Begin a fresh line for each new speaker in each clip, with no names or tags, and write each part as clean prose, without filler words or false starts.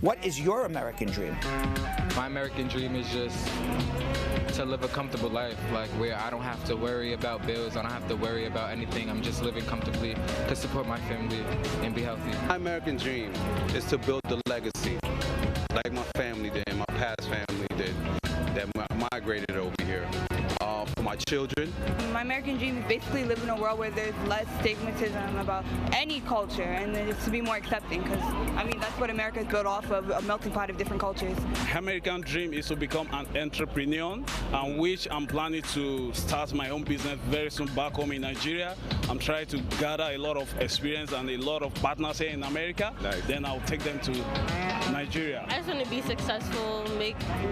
What is your American dream?
My American dream is just to live a comfortable life, like where I don't have to worry about bills, I don't have to worry about anything. I'm just living comfortably to support my family and be healthy.
My American dream is to build the legacy, like my family did, my past family did, that migrated over here. For my children.
My American dream is basically live in a world where there's less stigmatism about any culture and just to be more accepting, because I mean that's what America is built off of, a melting pot of different cultures.
American dream is to become an entrepreneur, and which I'm planning to start my own business very soon back home in Nigeria. I'm trying to gather a lot of experience and a lot of partners here in America. Nice. Then I'll take them to Nigeria.
I just want to be successful,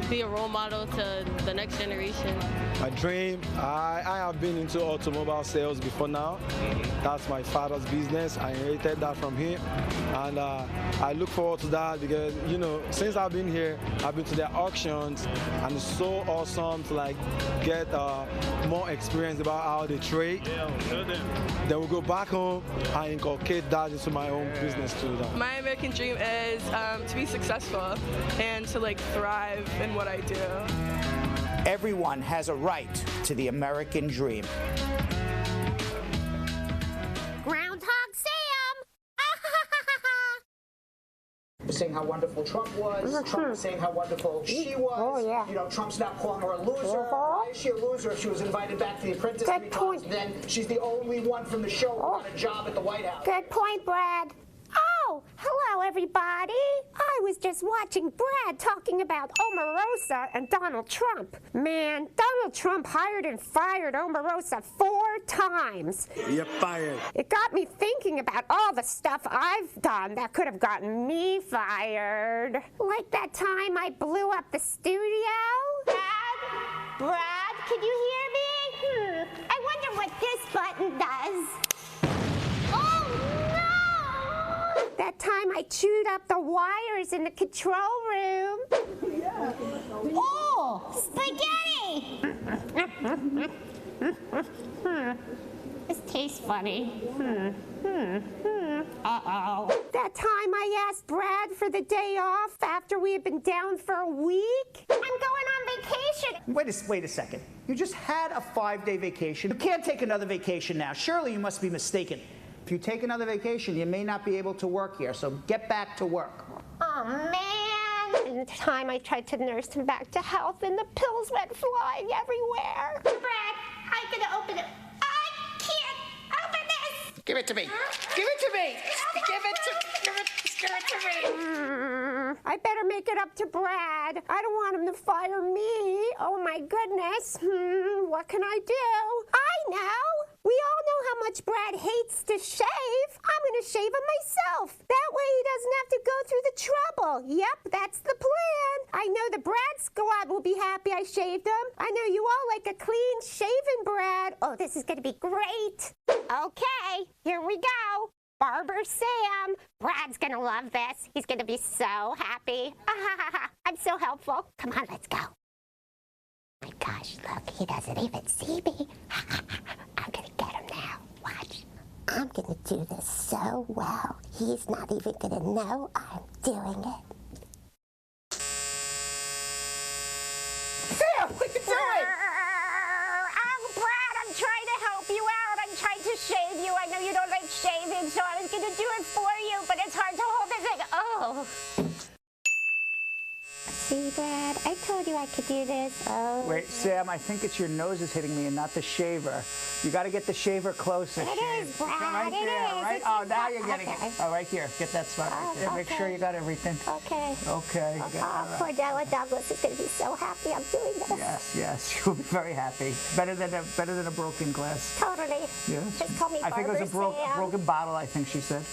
be a role model to the next generation.
My dream, I have been into automobile sales before now. That's my father's business. I inherited that from him. And I look forward to that because, you know, since I've been here, I've been to their auctions, and it's so awesome to like get more experience about how they trade.
Yeah, I'll show them.
Then we'll go back home and inculcate that into my own business too.
My American dream is to be successful and to like thrive in what I do.
Everyone has a right to the American dream.
Groundhog Sam!
Saying how wonderful Trump was, Trump saying how wonderful she was.
Oh, yeah.
You know, Trump's now calling her a loser. Why is she a loser if she was invited back to The Apprentice?
Good point.
Then she's the only one from the show who got a job at the White House.
Good point, Brad. Oh, hello, everybody. I was just watching Brad talking about Omarosa and Donald Trump. Man, Donald Trump hired and fired Omarosa 4 times.
You're fired.
It got me thinking about all the stuff I've done that could have gotten me fired. Like that time I blew up the studio. Brad, can you hear me? I wonder what this button does. That time I chewed up the wires in the control room. Yeah. Oh, spaghetti! This tastes funny. Uh-oh. That time I asked Brad for the day off after we had been down for a week. I'm going on vacation.
Wait a second. You just had a 5-day vacation. You can't take another vacation now. Surely you must be mistaken. If you take another vacation, you may not be able to work here, so get back to work.
Oh, man. And the time I tried to nurse him back to health, and the pills went flying everywhere. Brad, I'm going to open it. I can't open this.
Give it to me. Give it to me. Give it to me.
I better make it up to Brad. I don't want him to fire me. Oh, my goodness. What can I do? I know. We all know how much Brad hates to shave. I'm going to shave him myself. That way he doesn't have to go through the trouble. Yep, that's the plan. I know the Brad squad will be happy I shaved him. I know you all like a clean shaven Brad. Oh, this is going to be great. Okay, here we go. Barber Sam. Brad's going to love this. He's going to be so happy. I'm so helpful. Come on, let's go. My gosh, look, he doesn't even see me. I'm gonna get him now. Watch. I'm gonna do this so well. He's not even gonna know I'm doing it.
Sam, what are you doing?
Oh, Brad, I'm trying to help you out. I'm trying to shave you. I know you don't like shaving, so I was gonna do it for you, but it's hard to hold this thing. Oh. See, Brad, I told you I could do this. Oh.
Wait, Sam, I think it's your nose is hitting me and not the shaver. You got to get the shaver closer.
It is, Brad.
Right there,
it is.
right?
It's
Oh, now you're getting
okay.
it. Oh, right here. Get that spot right there. Make sure you got everything.
Okay.
Okay.
Oh, poor Della Douglas is going to be so happy I'm doing this.
Yes. She'll be very happy. Better than a broken glass.
Totally.
Yes.
Just call me
I think it was a
Sam.
broken bottle, I think she said.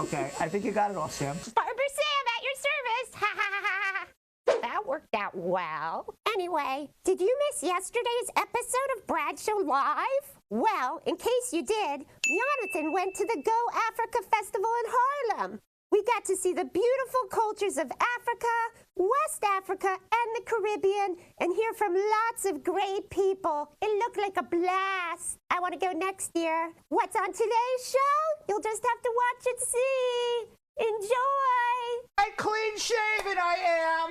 Okay. I think you got it all, Sam.
Barber Sam at your service. Ha ha ha ha. That worked out well. Anyway, did you miss yesterday's episode of Brad Show Live? Well, in case you did, Jonathan went to the Go Africa Festival in Harlem. We got to see the beautiful cultures of Africa, West Africa, and the Caribbean, and hear from lots of great people. It looked like a blast. I want to go next year. What's on today's show? You'll just have to watch and see. Enjoy!
Clean shaven I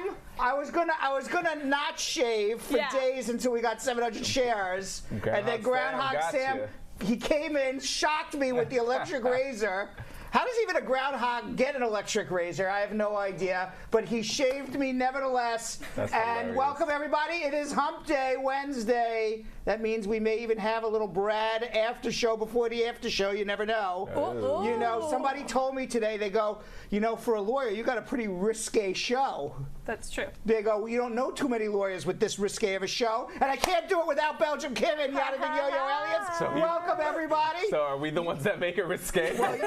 am. I was gonna not shave for days until we got 700 shares, and then Groundhog Sam he came in, shocked me with the electric razor. How does even a groundhog get an electric razor? I have no idea. But he shaved me nevertheless.
That's
and
hilarious.
Welcome, everybody. It is Hump Day Wednesday. That means we may even have a little Brad after show before the after show. You never know.
Ooh.
You know, somebody told me today, they go, you know, for a lawyer, you got a pretty risque show.
That's true.
They go, well, you don't know too many lawyers with this risque of a show, and I can't do it without Belgium Kim and Jonathan Yo-Yo Elliott. Welcome, everybody.
So are we the ones that make it risque?
Well,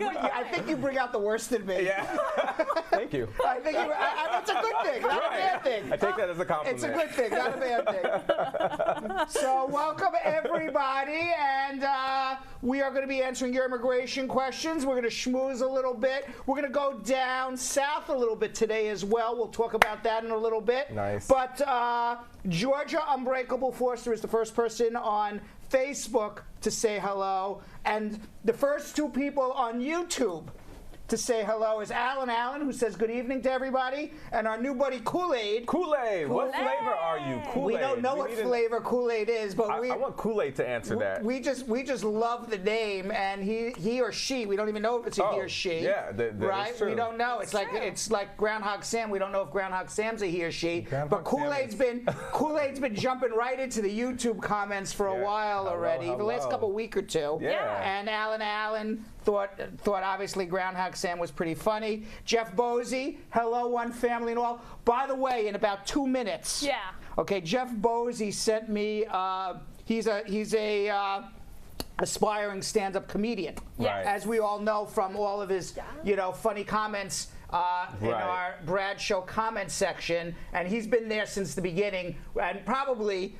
I think you bring out the worst in me.
Yeah. Thank you.
I think it's a good thing, not a bad thing.
I take that as a compliment.
It's a good thing, not a bad thing. So welcome, everybody, and we are going to be answering your immigration questions. We're going to schmooze a little bit. We're going to go down south a little bit today as well. We'll talk about that in a little bit.
Nice.
But Georgia Unbreakable Forster is the first person on Facebook to say hello, and the first two people on YouTube to say hello is Allen, who says good evening to everybody, and our new buddy Kool-Aid.
Kool-Aid. What flavor are you? Kool-Aid.
We don't know what flavor Kool-Aid is, but
I want Kool-Aid to answer that.
We just love the name, and he or she. We don't even know if it's a he or she.
Yeah, that
right?
is true.
We don't know. It's like Groundhog Sam. We don't know if Groundhog Sam's a he or she. But Kool-Aid's been jumping right into the YouTube comments for a while already, the last couple week or two.
Yeah.
And Allen thought obviously Groundhog Sam was pretty funny. Jeff Bosey, hello, one family and all. By the way, in about 2 minutes.
Yeah.
Okay, Jeff Bosey sent me. He's a aspiring stand-up comedian, as we all know from all of his funny comments in our Brad Show comment section, and he's been there since the beginning, and probably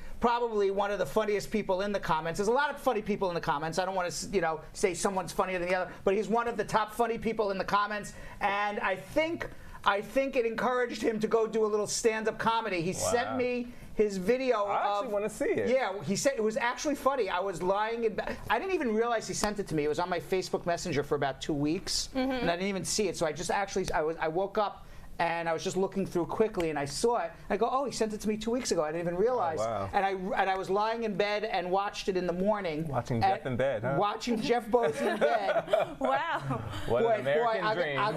one of the funniest people in the comments. There's a lot of funny people in the comments. I don't want to say someone's funnier than the other, but he's one of the top funny people in the comments, and I think it encouraged him to go do a little stand-up comedy. He sent me his video.
I actually want to see it.
Yeah, he said it was actually funny. I was lying in bed. I didn't even realize he sent it to me. It was on my Facebook Messenger for about 2 weeks, and I didn't even see it. So I woke up and I was just looking through quickly, and I saw it. I go, oh, he sent it to me 2 weeks ago. I didn't even realize.
Oh, wow.
And I was lying in bed and watched it in the morning.
Watching Jeff in bed, huh?
Watching Jeff Bosey in bed.
Wow.
What an American dream.
I'm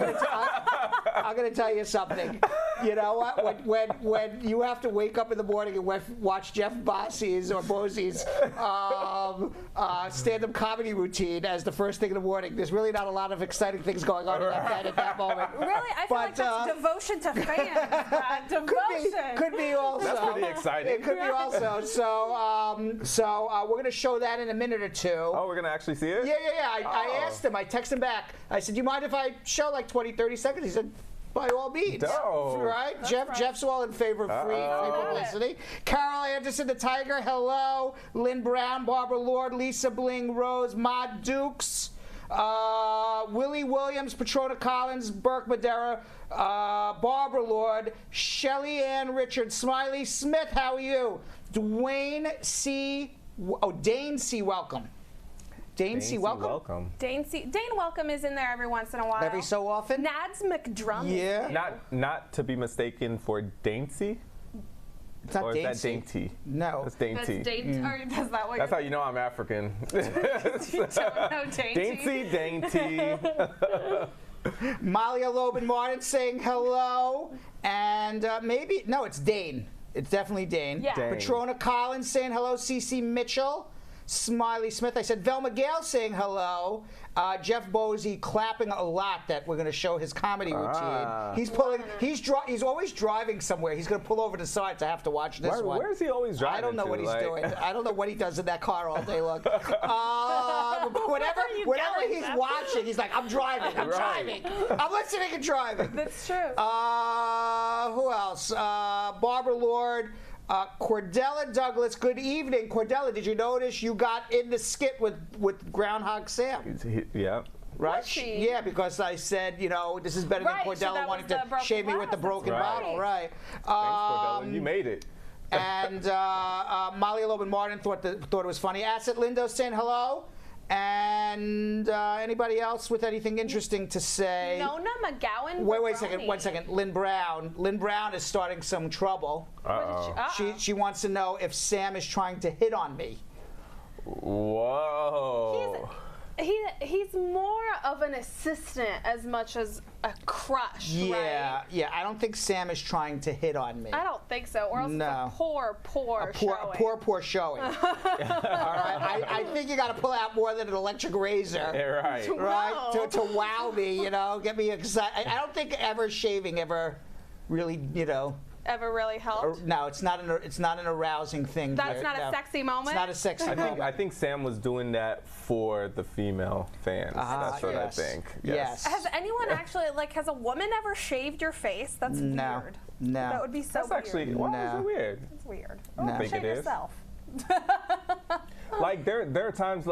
going to tell you something. You know what? When you have to wake up in the morning and watch Jeff Bosey's stand-up comedy routine as the first thing in the morning, there's really not a lot of exciting things going on in that bed at that moment.
Really? I feel like that's devotion to fans. Devotion.
Could be also.
That's pretty exciting.
It could be also. So we're going to show that in a minute or two.
Oh, we're going to actually see it?
Yeah. I asked him. I texted him back. I said, do you mind if I show like 20, 30 seconds? He said, by all means.
Dope.
Right? Jeff's all in favor of free publicity. Carol Anderson, the Tiger, hello. Lynn Brown, Barbara Lord, Lisa Bling, Rose, Maud Dukes, Willie Williams, Patrona Collins, Burke Madera, Barbara Lord, Shelly Ann Richard, Smiley Smith, how are you? Dane C. Welcome. Dane C. Welcome.
Dane Welcome is in there every once in a while.
Every so often.
Nads McDrum.
Yeah.
Not to be mistaken for Dainty.
It's not
or
Dainty.
Is that Dainty?
No.
That's Dainty.
That's Dainty. Or does that what
That's how you know I'm African.
you don't know Dainty.
Dainty.
Malia Loban Martin saying hello, and it's Dane. It's definitely Dane.
Yeah.
Dane.
Patrona Collins saying hello. CC Mitchell. Smiley Smith. I said Velma Gale saying hello. Jeff Bosey clapping a lot that we're going to show his comedy routine. He's always driving somewhere. He's going to pull over to the side to have to watch this one.
Where is he always driving?
I don't know what he's doing. I don't know what he does in that car all day long. Whenever he's watching, he's like, I'm driving. I'm listening and driving.
That's true.
Who else? Barbara Lord. Cordella Douglas, good evening. Cordella, did you notice you got in the skit with Groundhog Sam?
Yeah.
Right?
Was she?
Yeah, because I said, this is better than Cordella wanting to shave me with the broken bottle. Right.
Thanks, Cordella. You made it.
And Molly Loban Martin thought it was funny. Asset Lindo saying hello. And anybody else with anything interesting to say?
Nona McGowan.
Wait a second. 1 second. Lynn Brown. Lynn Brown is starting some trouble. She wants to know if Sam is trying to hit on me.
Whoa.
He's more of an assistant as much as a crush, right?
Yeah. I don't think Sam is trying to hit on me.
I don't think so. Or else it's a poor showing.
Poor showing. All right. I think you got to pull out more than an electric razor.
Right.
Right. To wow me, get me excited. I don't think ever shaving ever really,
ever really helped?
No, it's not an arousing thing.
That's not a sexy moment?
It's not a sexy moment.
I think Sam was doing that for the female fans. That's what I think.
Yes.
Has anyone actually, has a woman ever shaved your face? That's weird.
No.
That would be so weird.
That's actually, why is it weird?
It's weird.
I don't think it is.
Yourself.
There are times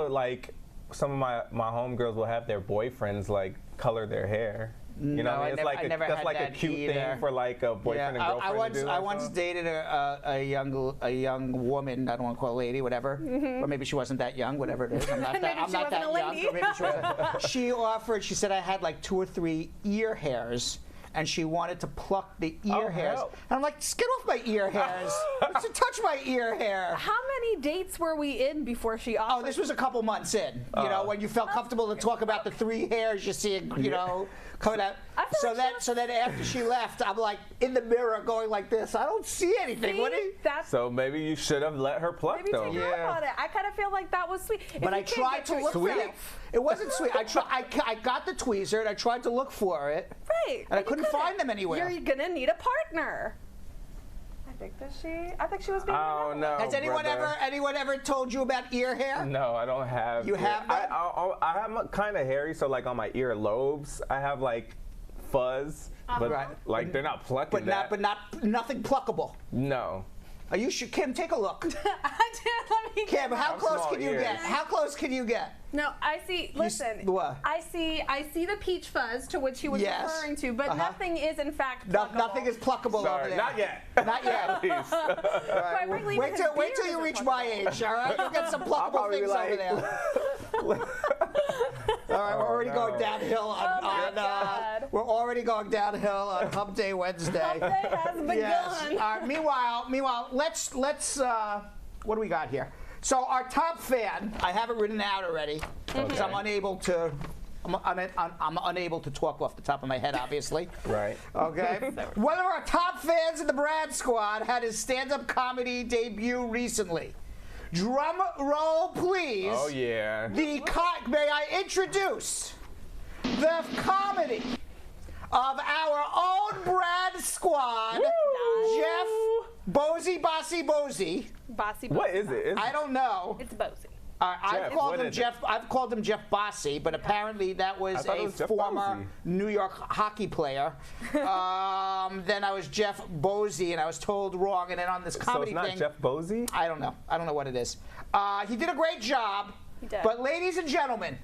some of my homegirls will have their boyfriends color their hair. You know,
I never
that's
had
like
that
a cute
either.
thing for a boyfriend and girlfriend to do.
I once dated a young woman. I don't want to call her a lady, whatever. Or maybe she wasn't that young, whatever it is. I'm not that young. Or maybe she wasn't. She offered. She said I had 2 or 3 ear hairs. And she wanted to pluck the ear hairs.
Hell.
And I'm like, just get off my ear hairs. Just touch my ear hair.
How many dates were we in before she offered?
Oh, this was a couple months in. When you felt comfortable to talk about the 3 hairs you see, coming out. So then after she left, I'm in the mirror going like this. I don't see anything.
So maybe you should have let her pluck
maybe
though.
Take her up on it. I kind of feel like that was sweet.
But I tried to look for it. It wasn't sweet. I got the tweezer and I tried to look for it.
Right.
And I couldn't find them anywhere.
You're gonna need a partner. I think she was being.
Oh no.
Has anyone ever told you about ear hair?
No, I don't have.
You have that?
I have kind of hairy, so on my ear lobes, I have fuzz, but they're not plucking that.
But nothing pluckable.
No.
Are you sure? Kim, take a look. Kim, how close can you get? How close can you get?
No, I see. Listen,
what?
I see the peach fuzz to which he was referring to, but nothing is in fact pluckable.
Nothing is pluckable over there.
Not yet.
Not yet.
Right,
wait till you reach my age. All right, you'll get some pluckable things over there. All right, we're already going downhill we're already going downhill on Hump Day Wednesday.
Hump Day has begun.
Yes. Meanwhile, let's what do we got here? So our top fan, I have it written out already because I'm unable to. I'm unable to talk off the top of my head, obviously.
Right.
Okay. One of our top fans in the Brad Squad had his stand-up comedy debut recently. Drum roll, please.
Oh, yeah.
May I introduce the comedy of our own Brad Squad, Jeff Bossy.
What is it?
I don't know.
It's Bossy.
I've called him Jeff Bossy, but apparently that was a former New York hockey player. Then I was Jeff Bossy, and I was told wrong. And then on this comedy
thing,
thing,
Jeff Bossy?
I don't know. I don't know what it is. He did a great job.
He did.
But ladies and gentlemen,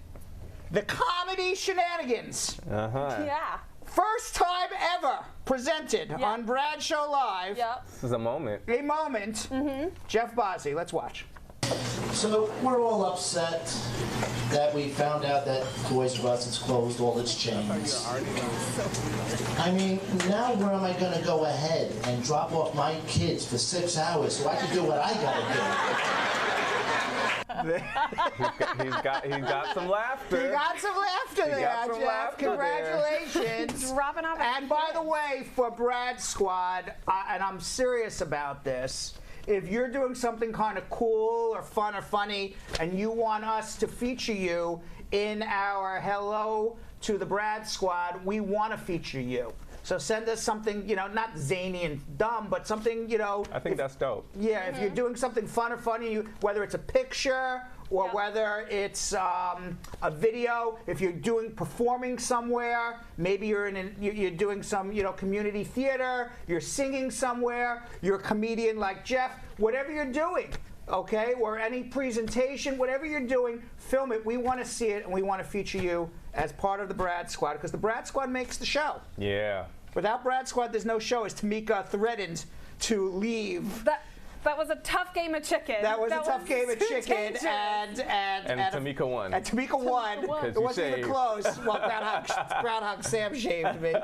the comedy shenanigans.
Yeah.
First time ever presented on Brad Show Live.
Yep.
This is a moment.
A moment. Jeff Bossy, let's watch.
So we're all upset that we found out that Toys R Us has closed all its chains. I mean, now where am I going to go ahead and drop off my kids for 6 hours so I can do what I got to do?
He's got some laughter.
He got some laughter there, Jeff. Congratulations.
Dropping off.
And by the way, for Brad Squad, and I'm serious about this, if you're doing something kind of cool or fun or funny and you want us to feature you in our Hello to the Brad Squad, we want to feature you. So send us something, not zany and dumb, but something,
I think that's dope.
Yeah, if you're doing something fun or funny, whether it's a picture or whether it's a video, if you're performing somewhere, maybe you're doing some community theater, you're singing somewhere, you're a comedian like Jeff, whatever you're doing, okay, or any presentation, whatever you're doing, film it. We want to see it, and we want to feature you as part of the Brad Squad because the Brad Squad makes the show.
Yeah.
Without Brad Squad, there's no show. As Tamika threatened to leave
That was a tough game of chicken.
That was a tough game of chicken,
dangerous.
And Tamika won.
And Tamika won. It wasn't even close. Well, Groundhog Sam shaved me.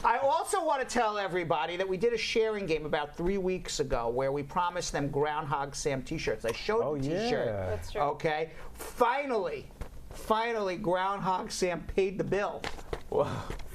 I also want to tell everybody that we did a sharing game about 3 weeks ago where we promised them Groundhog Sam T-shirts. I showed the T-shirt.
That's true.
Okay. Finally, Groundhog Sam paid the bill.
Well,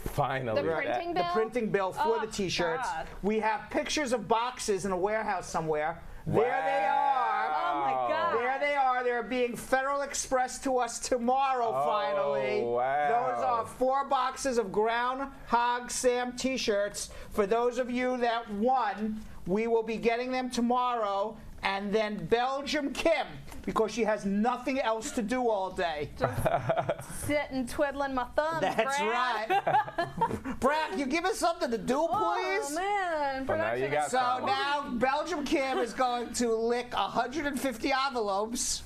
finally.
The printing bill?
The printing bill for the T-shirts.
God.
We have pictures of boxes in a warehouse somewhere.
Wow.
There they are.
Oh my God.
There they are. They're being Federal Express to us tomorrow, finally.
Wow.
Those are 4 boxes of Groundhog Sam T-shirts. For those of you that won, we will be getting them tomorrow. And then Belgium Kim, because she has nothing else to do all day.
Just sitting twiddling my thumbs,
That's
Brad.
right. Brad, you give us something to do, please?
Oh, man.
Well, now you got
So
some.
now Belgium Kim is going to lick 150 envelopes.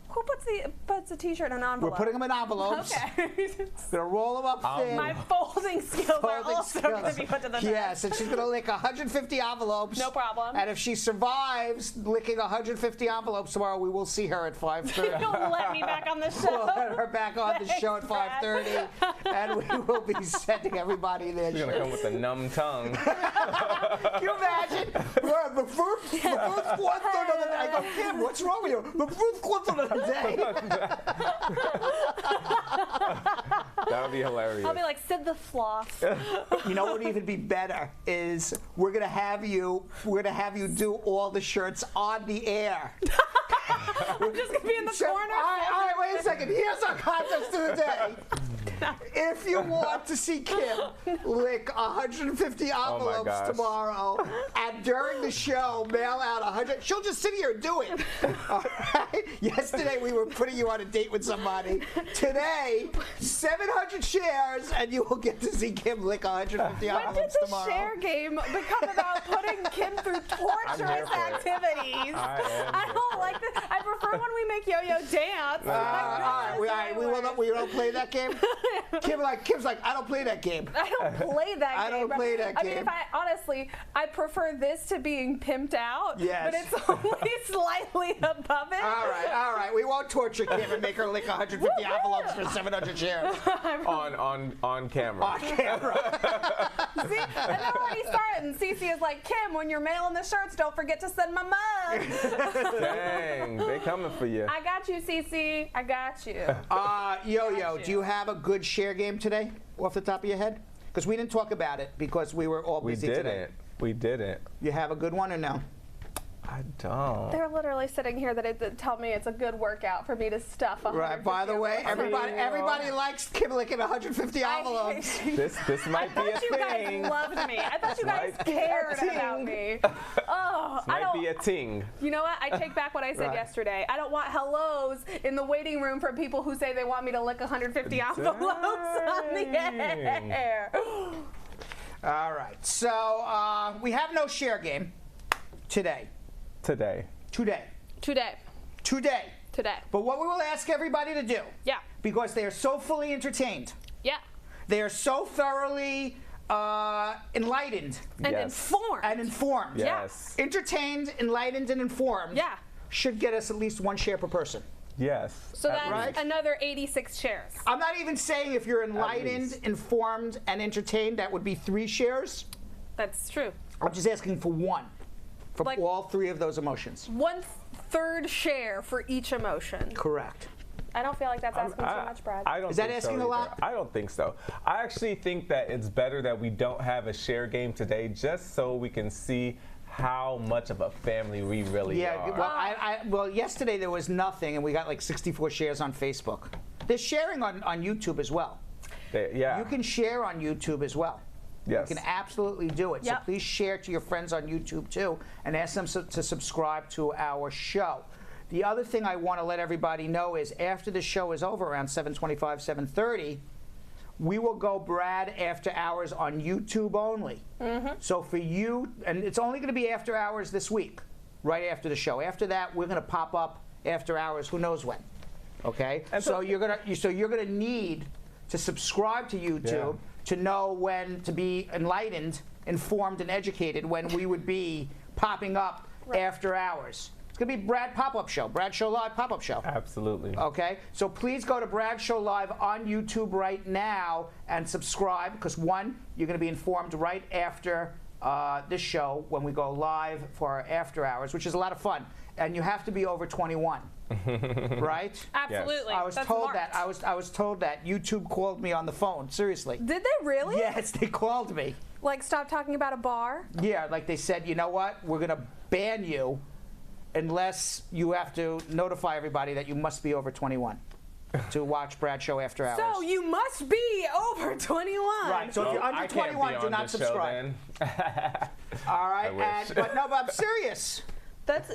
Who puts a T-shirt in an envelope?
We're putting them in envelopes.
Okay.
Gonna roll them up thin.
My folding skills are
Folding
also
skills.
going to be put to the test.
Yes, and she's gonna lick 150 envelopes.
No problem.
And if she survives licking 150 envelopes tomorrow, we will see her at 5:30.
You'll let me back on the show.
We'll let her back on the show at 5:30, and we will be sending everybody their
She's gonna come with a numb tongue.
Can you imagine? The first 1/3 of the day. I go, Kim, what's wrong with you? The first 1/4 of the day.
That would be hilarious.
I'll be like, Sid the Sloth.
You know what would even be better is we're gonna have you do all the shirts on the air.
I'm just going to be in the corner.
All right, wait a second. Here's our contest of the day. If you want to see Kim lick 150 envelopes tomorrow, and during the show mail out 100, she'll just sit here and do it. All right? Yesterday we were putting you on a date with somebody. Today, 700 shares, and you will get to see Kim lick 150
When did
envelopes
the
tomorrow.
share game become about putting Kim through torturous activities? I don't like this. I prefer when we make Yo-Yo dance.
All right, we don't play that game. Kim's like, I don't play that game.
I don't play that game.
I don't play that game.
I mean, honestly, I prefer this to being pimped out.
Yes.
But it's only slightly above it.
All right. We won't torture Kim and make her lick 150 envelopes for 700 shares.
on camera.
On camera.
See, and they're already starting. Cece is like, Kim, when you're mailing the shirts, don't forget to send my mug.
Dang, they coming for you.
I got you, Cece. I got you.
Yo-Yo, do you have a good share game today off the top of your head? Because we didn't talk about it because we were all busy today.
We didn't.
You have a good one or no?
I don't.
They're literally sitting here that tell me it's a good workout for me to stuff 150.
Right. By the way, everybody likes Kim licking 150 envelopes.
This might be a thing.
I thought you guys loved me. I thought you guys cared about me. Oh,
this might be a ting.
You know what? I take back what I said yesterday. I don't want hellos in the waiting room from people who say they want me to lick 150 envelopes on the air.
All right. So we have no share game today. Today. But what we will ask everybody to do, because they are so fully entertained, they are so thoroughly enlightened
and
informed, entertained, enlightened, and informed, should get us at least 1 share per person.
Yes.
So that's another 86 shares.
I'm not even saying if you're enlightened, informed, and entertained, that would be 3 shares.
That's true.
I'm just asking for 1. For all 3 of those emotions.
1/3 share for each emotion.
Correct.
I don't feel like that's asking too much, Brad.
I don't
Is that
think
asking
so
a lot?
I don't think so. I actually think that it's better that we don't have a share game today just so we can see how much of a family we really are.
Well, yesterday there was nothing, and we got like 64 shares on Facebook. They're sharing on YouTube as well. You can share on YouTube as well.
Yes.
You can absolutely do it. So please share to your friends on YouTube too, and ask them to subscribe to our show. The other thing I want to let everybody know is after the show is over, around 7:25, 7:30, we will go Brad After Hours on YouTube only. So for you, and it's only going to be After Hours this week, right after the show. After that, we're going to pop up After Hours, who knows when. Okay? And so you're gonna need to subscribe to YouTube to know when to be enlightened, informed, and educated when we would be popping up after hours. It's going to be Brad pop-up show, Brad Show Live pop-up show.
Absolutely.
Okay, so please go to Brad Show Live on YouTube right now and subscribe, because one, you're going to be informed right after this show when we go live for our after hours, which is a lot of fun. And you have to be over 21, right?
Absolutely.
I was told that. I was told that. YouTube called me on the phone. Seriously.
Did they really?
Yes, they called me.
Like, stop talking about a bar?
Yeah, like they said, you know what? We're going to ban you unless you have to notify everybody that you must be over 21 to watch Brad Show After Hours.
So you must be over 21.
Right. So if you're under 21, do not subscribe. All right. But I'm serious.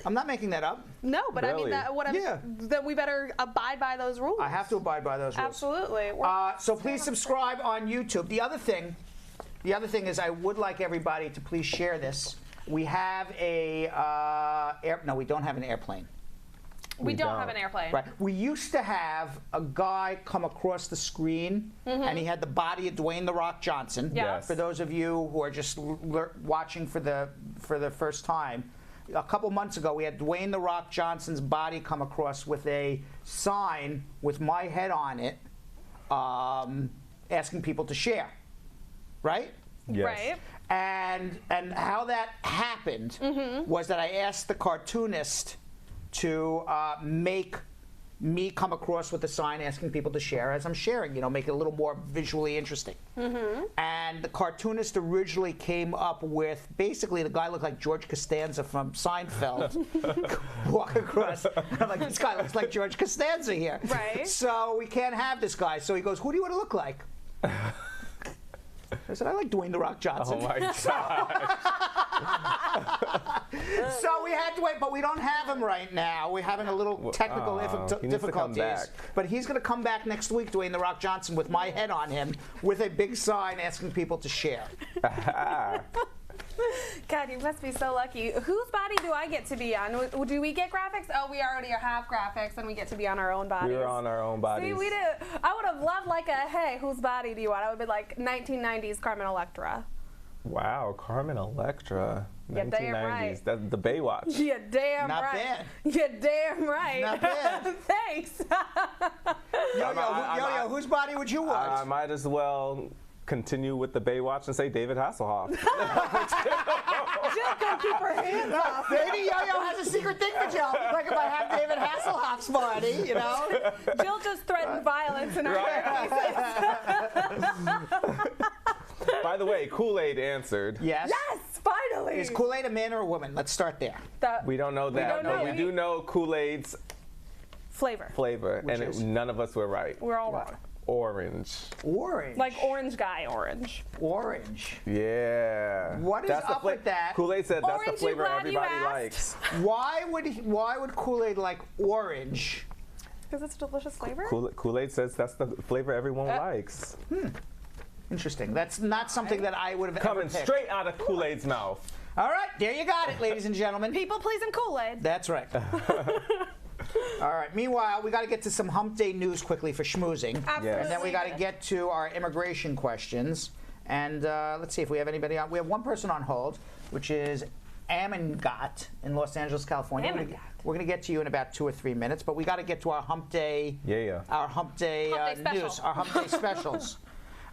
I'm not making that up.
No, but really? I mean that we better abide by those rules.
I have to abide by those rules.
Absolutely.
So please subscribe on YouTube. The other thing is I would like everybody to please share this. We have no, we don't have an airplane.
We don't have an airplane.
Right. We used to have a guy come across the screen, and he had the body of Dwayne "The Rock" Johnson.
Yes.
For those of you who are just watching for the first time, a couple months ago we had Dwayne "The Rock" Johnson's body come across with a sign with my head on it, asking people to share. Right.
Yes.
Right.
And how that happened was that I asked the cartoonist to make me come across with a sign asking people to share as I'm sharing, make it a little more visually interesting. And the cartoonist originally came up with, basically the guy looked like George Costanza from Seinfeld. Walk across. I'm like, this guy looks like George Costanza here.
Right.
So we can't have this guy. So he goes, who do you want to look like? I said, I like Dwayne "The Rock" Johnson.
Oh, my gosh.
So we had to wait, but we don't have him right now. We're having a little technical difficulties. But he's going to come back next week, Dwayne "The Rock" Johnson, with my head on him, with a big sign asking people to share.
God, you must be so lucky. Whose body do I get to be on? Do we get graphics? Oh, we already have graphics, and we get to be on our own bodies.
We're on our own bodies.
See, we did. I would have loved like a, hey, whose body do you want? I would have been like 1990s Carmen Electra.
Wow, Carmen Electra.
You're
1990s.
damn right.
That's the Baywatch.
You're damn
Not
right.
bad.
You're damn right.
Not bad.
Thanks.
Yo, whose body would you want?
I might as well continue with the Baywatch and say David Hasselhoff.
Jill can keep her hands off.
Maybe Yo-Yo has a secret thing for Jill. Like if I have David Hasselhoff's body,
Jill just threatened violence in her
By the way, Kool-Aid answered.
Yes.
Yes, finally.
Is Kool-Aid a man or a woman? Let's start there.
We don't know that, but we do know Kool-Aid's
flavor.
And none of us were right.
We're all wrong.
Orange.
Orange.
Like orange guy orange.
Orange.
Yeah.
What is up with that?
Kool-Aid said that's
Orange,
the flavor
you glad
everybody
you
likes.
Why would Kool-Aid like orange?
Because it's a delicious flavor?
Kool-Aid says that's the flavor everyone likes.
Interesting. That's not something that I would have
Coming
ever picked.
straight out of Kool-Aid's mouth.
All right, there you got it, ladies and gentlemen.
People pleasing Kool-Aid.
That's right. All right. Meanwhile, we got to get to some hump day news quickly for schmoozing.
Absolutely.
And then we got to get to our immigration questions. And let's see if we have anybody on. We have one person on hold, which is Amingat in Los Angeles, California. We're going to get to you in about 2 or 3 minutes, but we got to get to our hump day. Our hump day news. Our hump day specials.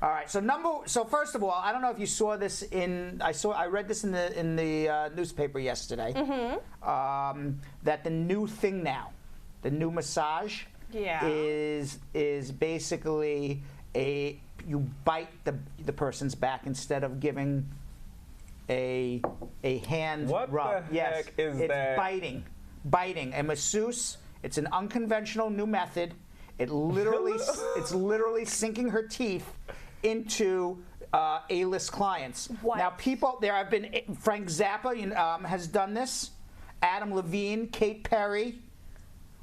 All right. So first of all, I don't know if you saw this I read this in the newspaper yesterday. That the new thing now, the new massage, is basically you bite the person's back instead of giving a hand rub.
What the heck is that?
It's biting. A masseuse. It's an unconventional new method. It's literally sinking her teeth into A-list clients.
What?
Now, there have been Frank Zappa has done this. Adam Levine, Kate Perry,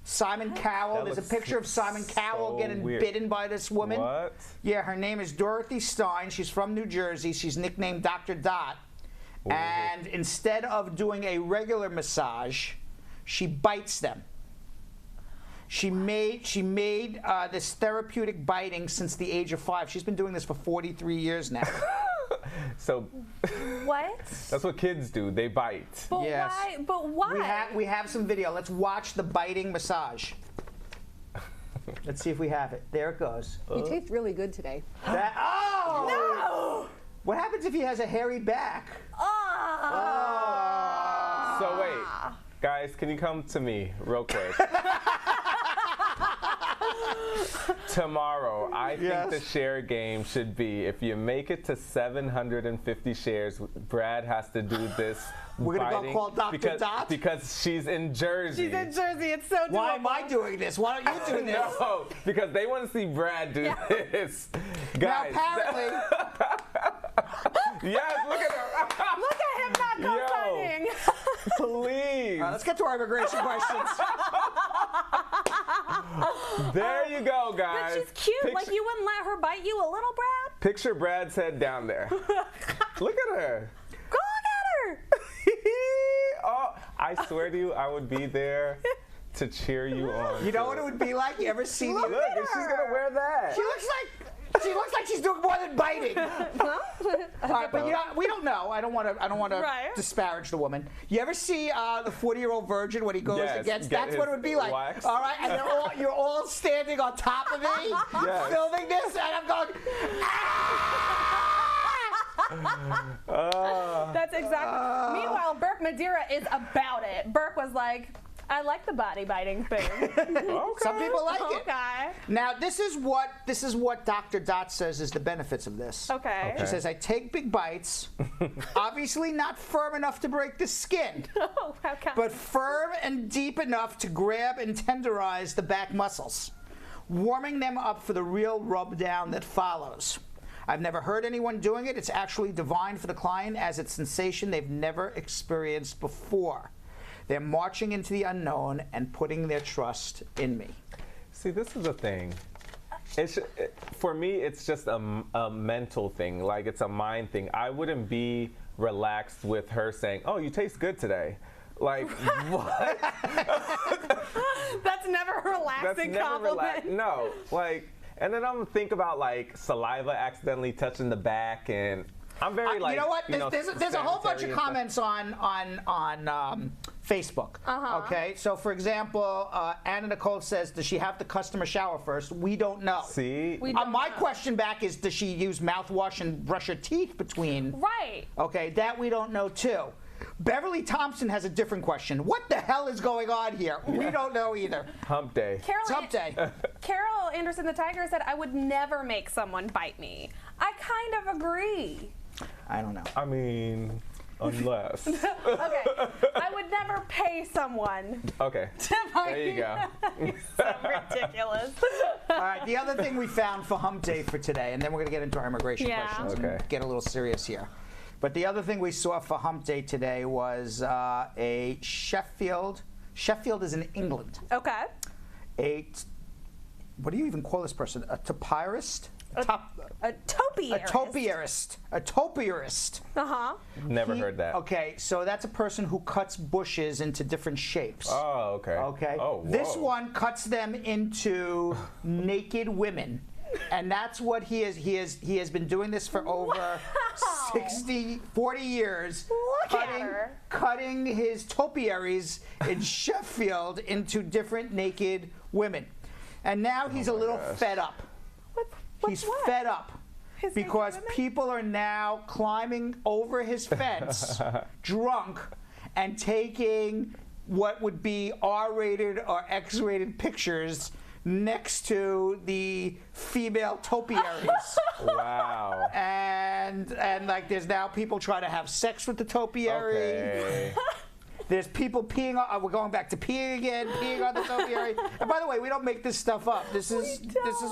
Simon Cowell. There's a picture of Simon Cowell getting bitten by this woman.
What?
Yeah, her name is Dorothy Stein. She's from New Jersey. She's nicknamed Dr. Dot. Ooh. And instead of doing a regular massage, she bites them. She made this therapeutic biting since the age of 5. She's been doing this for 43 years now.
So
What?
that's what kids do. They bite.
But
Yes.
why? But why?
We have some video. Let's watch the biting massage. Let's see if we have it. There it goes.
You taste really good today.
Oh!
No!
What happens if he has a hairy back?
Oh!
So wait, guys, can you come to me real quick? Tomorrow, I think the share game should be, if you make it to 750 shares, Brad has to do this.
We're going to go call Dr. Dot?
Because she's in Jersey.
She's in Jersey. It's so doable.
Why am I doing this? Why don't you do this?
No, because they want to see Brad do this. Guys.
Now, apparently...
Yes, look at her.
Look at him not co-signing.
Please.
All right, let's get to our immigration questions.
There you go, guys.
But she's cute. Like, you wouldn't let her bite you a little, Brad?
Picture Brad's head down there. Look at her.
Go look at her.
Oh, I swear to you, I would be there to cheer you on.
You know what it would be like? You ever see
Look, and she's gonna wear that.
She looks like she's doing more than biting. All right, but we don't know. I don't want to disparage the woman. You ever see the 40-year-old virgin when he goes against? That's what it would be like.
wax.
All right, and you're all standing on top of me, filming this, and I'm going.
That's exactly. Meanwhile, Burke Madeira is about it. Burke was like, I like the body biting thing.
Some people like it.
Okay.
Now, this is what Dr. Dot says is the benefits of this.
Okay.
She says, I take big bites, obviously not firm enough to break the skin,
Oh, okay.
but firm and deep enough to grab and tenderize the back muscles, warming them up for the real rub down that follows. I've never heard anyone doing it. It's actually divine for the client, as it's sensation they've never experienced before. They're marching into the unknown and putting their trust in me.
See, this is the thing. For me, it's just a mental thing. Like, it's a mind thing. I wouldn't be relaxed with her saying, oh, you taste good today. Like, what?
That's never a relaxing compliment.
No, like, and then I'm gonna think about like saliva accidentally touching the back, and I'm very like.
You know what? There's a whole bunch of comments on Facebook. Okay, so for example, Anna Nicole says, does she have the customer shower first? We don't know.
See?
My question back is, does she use mouthwash and brush her teeth between?
Right.
Okay, that we don't know too. Beverly Thompson has a different question. What the hell is going on here? We don't know either.
Hump day.
It's hump day.
Carol Anderson the Tiger said, I would never make someone bite me. I kind of agree.
I don't know.
I mean, unless.
Okay. I would never pay someone
Okay.
to bite
There you go.
me. So ridiculous.
All right, the other thing we found for hump day for today, and then we're going to get into our immigration questions and get a little serious here. But the other thing we saw for hump day today was a Sheffield. Sheffield is in England.
Okay.
What do you even call this person? A topiarist?
A topiarist.
A topiarist. A topiarist.
Uh-huh.
Never heard that.
Okay, so that's a person who cuts bushes into different shapes.
Oh, okay.
Okay.
Oh, whoa.
This one cuts them into naked women. And that's what he has been doing this for over 40 years. Cutting his topiaries in Sheffield into different naked women. And now he's a little fed up. He's fed up because people are now climbing over his fence, drunk, and taking what would be R-rated or X-rated pictures next to the female topiaries.
Wow.
And like there's now people trying to have sex with the topiary.
Okay.
There's people peeing on. We're going back to peeing again, peeing on the topiary. And by the way, we don't make this stuff up. This is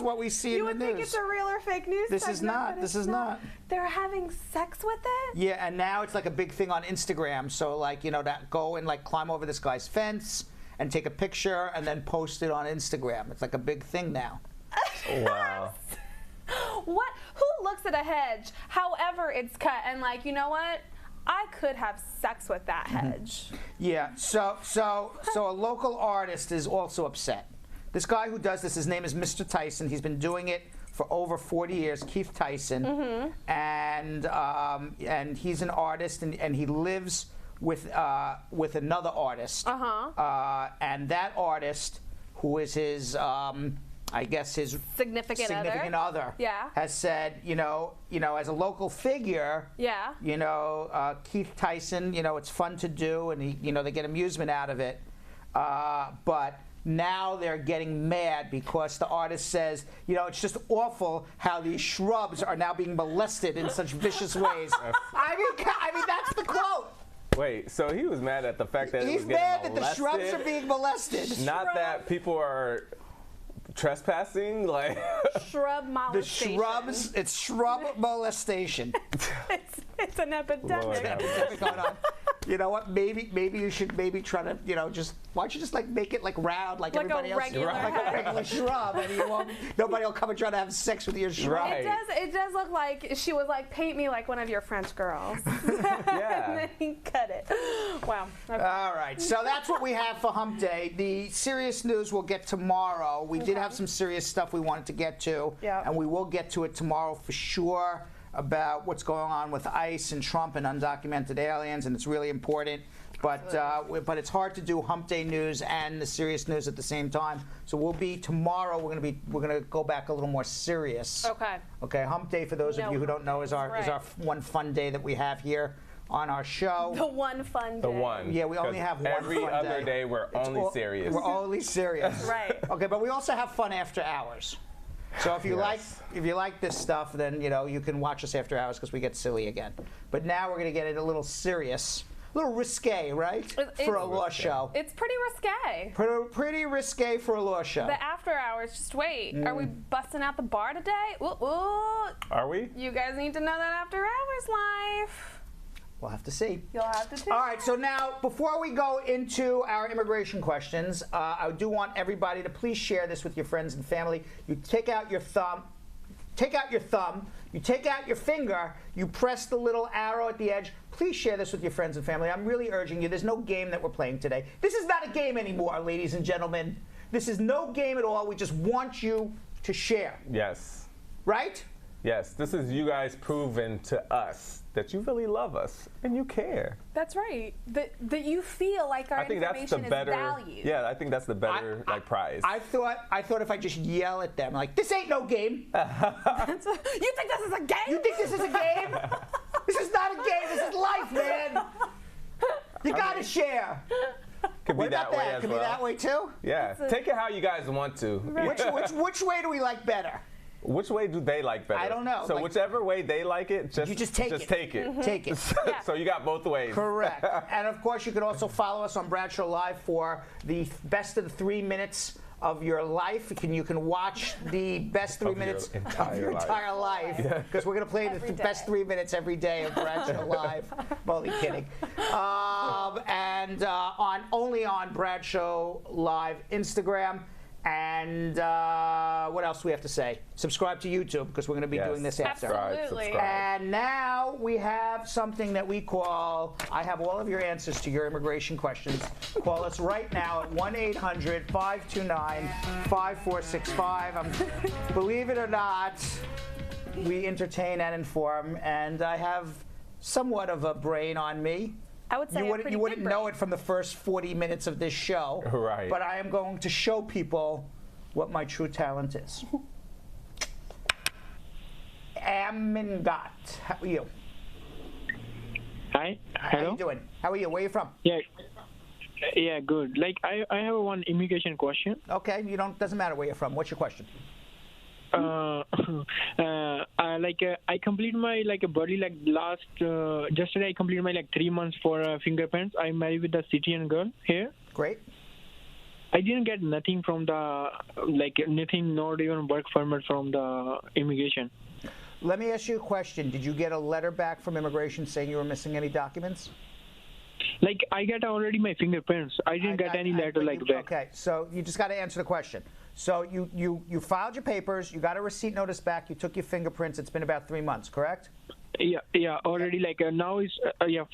what we see in the news.
You would think it's a real or fake news.
This is not. This is not.
They're having sex with it?
Yeah, and now it's like a big thing on Instagram. So like, you know, that go and like climb over this guy's fence and take a picture and then post it on Instagram. It's like a big thing now.
Wow.
What? Who looks at a hedge, however it's cut, and like, you know what? I could have sex with that hedge.
Yeah. So a local artist is also upset. This guy who does this, his name is Mr. Tyson. He's been doing it for over 40 years, Keith Tyson, and he's an artist, and he lives with another artist, and that artist, who is his, I guess his
significant
other, has said, as a local figure, Keith Tyson, it's fun to do, and they get amusement out of it, but now they're getting mad because the artist says, it's just awful how these shrubs are now being molested in such vicious ways. I mean, that's the quote.
Wait, so he was mad at the fact that
he's mad that the shrubs are being molested.
Not that people are trespassing, like
shrub molestation.
The shrubs, it's shrub molestation.
It's an epidemic.
It's an epidemic going on. You know what? Maybe you should try to why don't you just make it round like everybody else, like a regular shrub, and nobody will come and try to have sex with your shrub.
Right. It does look like she was like, paint me like one of your French girls.
Yeah.
And then he cut it. Wow. Okay.
All right. So that's what we have for Hump Day. The serious news we'll get tomorrow. We did have some serious stuff we wanted to get to, and we will get to it tomorrow for sure, about what's going on with ICE and Trump and undocumented aliens, and it's really important. But it's hard to do Hump Day news and the serious news at the same time. So tomorrow. We're gonna go back a little more serious.
Okay.
Okay. Hump Day, for those of you who don't know, is our one fun day that we have here on our show.
The one fun day.
The one.
Yeah, we only have one
every
fun
other day we're only serious.
We're only serious.
Right.
Okay, but we also have fun after hours. So if you like this stuff, then you can watch us after hours because we get silly again. But now we're going to get it a little serious, a little risque, right? For a law show.
It's pretty risque.
Pretty risque for a law show.
The after hours. Just wait. Are we busting out the bar today? Ooh.
Are we?
You guys need to know that after hours life.
We'll have to see.
You'll have to see.
All right, so now, before we go into our immigration questions, I do want everybody to please share this with your friends and family. You take out your thumb, you take out your finger, you press the little arrow at the edge. Please share this with your friends and family. I'm really urging you. There's no game that we're playing today. This is not a game anymore, ladies and gentlemen. This is no game at all. We just want you to share.
Yes.
Right?
Yes. This is you guys proving to us that you really love us and you care.
That's right. That you feel like our information is valued.
Yeah, I think that's the better prize.
I thought if I just yell at them like, this ain't no game.
You think this is a game?
You think this is a game? This is not a game. This is life, man. You gotta share.
Could be that way as well.
Could be that way too?
Yeah. Take it how you guys want to.
Right. Which way do we like better?
Which way do they like better?
I don't know.
So whichever way they like it, just take it.
Take it. Take it.
So you got both ways.
Correct. And of course, you can also follow us on Bradshaw Live for the best of the 3 minutes of your life. You can watch the best 3 minutes of your entire life, because we're going to play the best 3 minutes every day of Bradshaw Live. I'm only kidding. And only on Bradshaw Live Instagram. And what else do we have to say? Subscribe to YouTube, because we're going to be doing this after.
Absolutely.
And now we have something that we call, I have all of your answers to your immigration questions. Call us right now at 1-800-529-5465. Believe it or not, we entertain and inform, and I have somewhat of a brain on me.
I would say
you wouldn't know it from the first 40 minutes of this show.
Right.
But I am going to show people what my true talent is. Amingat, how are you?
Hi.
How are you doing? How are you? Where are you from?
Yeah, good. Like I have one immigration question.
Okay, doesn't matter where you're from. What's your question?
I complete my body yesterday I completed my 3 months for fingerprints. I'm married with a Syrian girl here.
Great.
I didn't get nothing from the nothing, not even work permit from the immigration.
Let me ask you a question. Did you get a letter back from immigration saying you were missing any documents?
I got already my fingerprints. I didn't get any letter like that.
Okay, so you just got to answer the question. So you filed your papers, you got a receipt notice back, you took your fingerprints. It's been about 3 months, correct?
Yeah. Already now is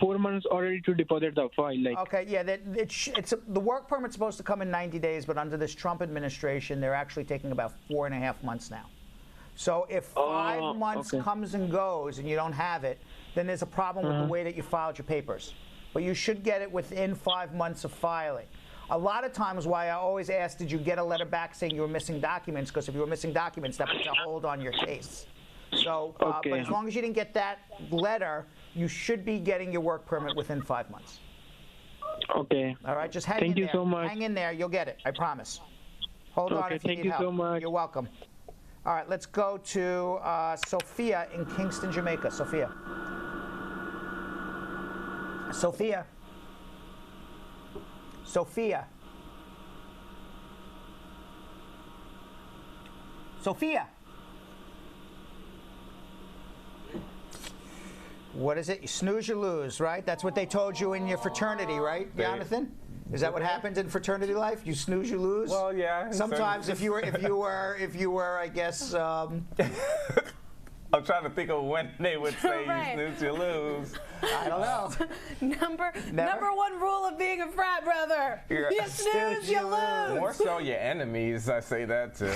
4 months already to deposit the file.
Okay, yeah. The work permit's supposed to come in 90 days, but under this Trump administration, they're actually taking about 4.5 months now. So if 5 months comes and goes and you don't have it, then there's a problem with the way that you filed your papers. But you should get it within 5 months of filing. A lot of times why I always ask, did you get a letter back saying you were missing documents? Because if you were missing documents, that puts a hold on your case. So, but as long as you didn't get that letter, you should be getting your work permit within 5 months.
Okay.
All right, just hang in there.
Thank you so much.
Hang in there, you'll get it, I promise. Hold on if you need help.
Thank you so much.
You're welcome. All right, let's go to Sophia in Kingston, Jamaica. Sophia. Sophia. Sophia. Sophia. What is it? You snooze, you lose, right? That's what they told you in your fraternity, right, Jonathan? Is that what happens in fraternity life? You snooze, you lose.
Well, yeah.
Sometimes, if you were, I guess.
I'm trying to think of when they would say you snooze, you lose.
I don't know.
Number one rule of being a frat brother: you snooze, you lose.
More so your enemies. I say that too.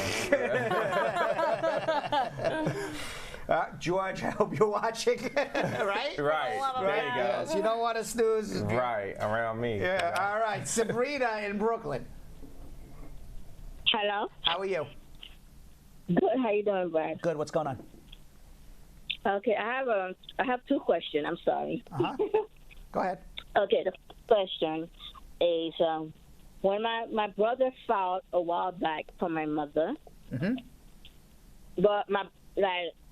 George, I hope you're watching. Right?
Right. There you go.
Yes, you don't want to snooze.
Right, around me.
Yeah, all right. Sabrina in Brooklyn.
Hello.
How are you?
Good. How you doing, Brad?
Good. What's going on?
Okay, I have two questions. I'm sorry.
Go ahead.
Okay, the first question is when my brother filed a while back for my mother, but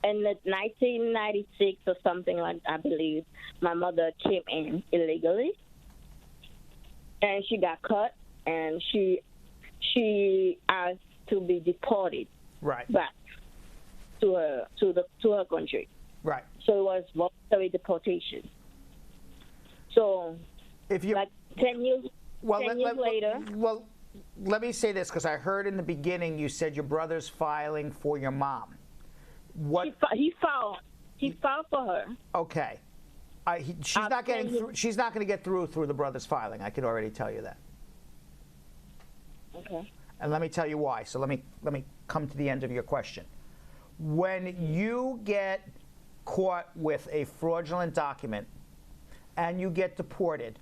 in the 1996 or something like I believe, my mother came in illegally, and she got caught, and she asked to be deported back to her country.
Right.
So it was voluntary deportation. So,
if you
10 years, later.
Well, let me say this, because I heard in the beginning you said your brother's filing for your mom. What
he filed for her.
Okay. She's not getting through. She's not going to get through the brother's filing. I can already tell you that.
Okay.
And let me tell you why. So let me come to the end of your question. When you get caught with a fraudulent document and you get deported,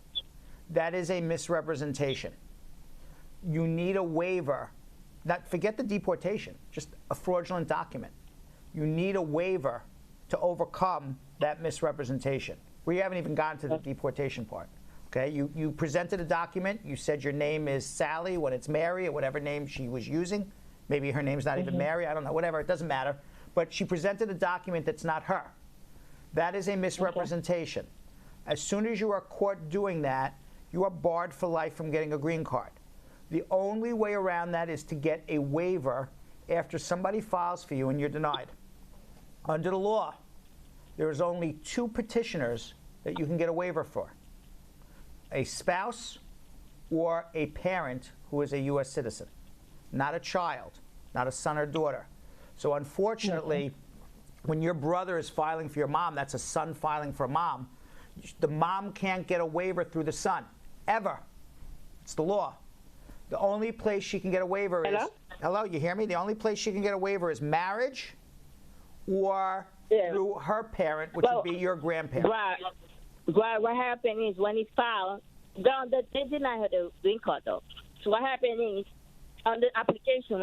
that is a misrepresentation. You need a waiver. Forget the deportation, just a fraudulent document. You need a waiver to overcome that misrepresentation. We haven't even gotten to the deportation part. Okay, you presented a document. You said your name is Sally when it's Mary, or whatever name she was using. Maybe her name's not even Mary. I don't know. Whatever. It doesn't matter. But she presented a document that's not her. That is a misrepresentation. As soon as you are caught doing that, you are barred for life from getting a green card. The only way around that is to get a waiver after somebody files for you and you're denied. Under the law, there is only two petitioners that you can get a waiver for: a spouse or a parent who is a U.S. citizen, not a child, not a son or daughter. So unfortunately, when your brother is filing for your mom, that's a son filing for a mom, the mom can't get a waiver through the son, ever. It's the law. The only place she can get a waiver is... Hello, you hear me? The only place she can get a waiver is marriage or through her parent, which would be your grandparent.
Right. What happened is when he filed, they denied her the green card, though. So what happened is, on the application,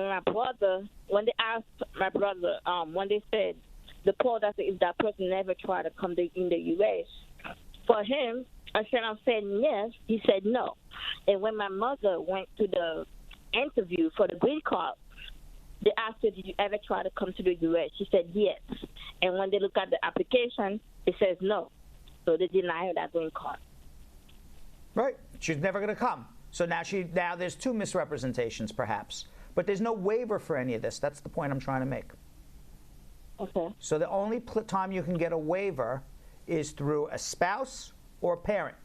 when they asked my brother, when they said, the poll that if that person never tried to come in the U.S., for him, instead of saying yes, he said no. And when my mother went to the interview for the green card, they asked her, did you ever try to come to the U.S.? She said yes. And when they look at the application, it says no. So they deny her that green card.
Right. She's never going to come. So now there's two misrepresentations, perhaps. But there's no waiver for any of this. That's the point I'm trying to make.
Okay.
So the only time you can get a waiver is through a spouse or a parent.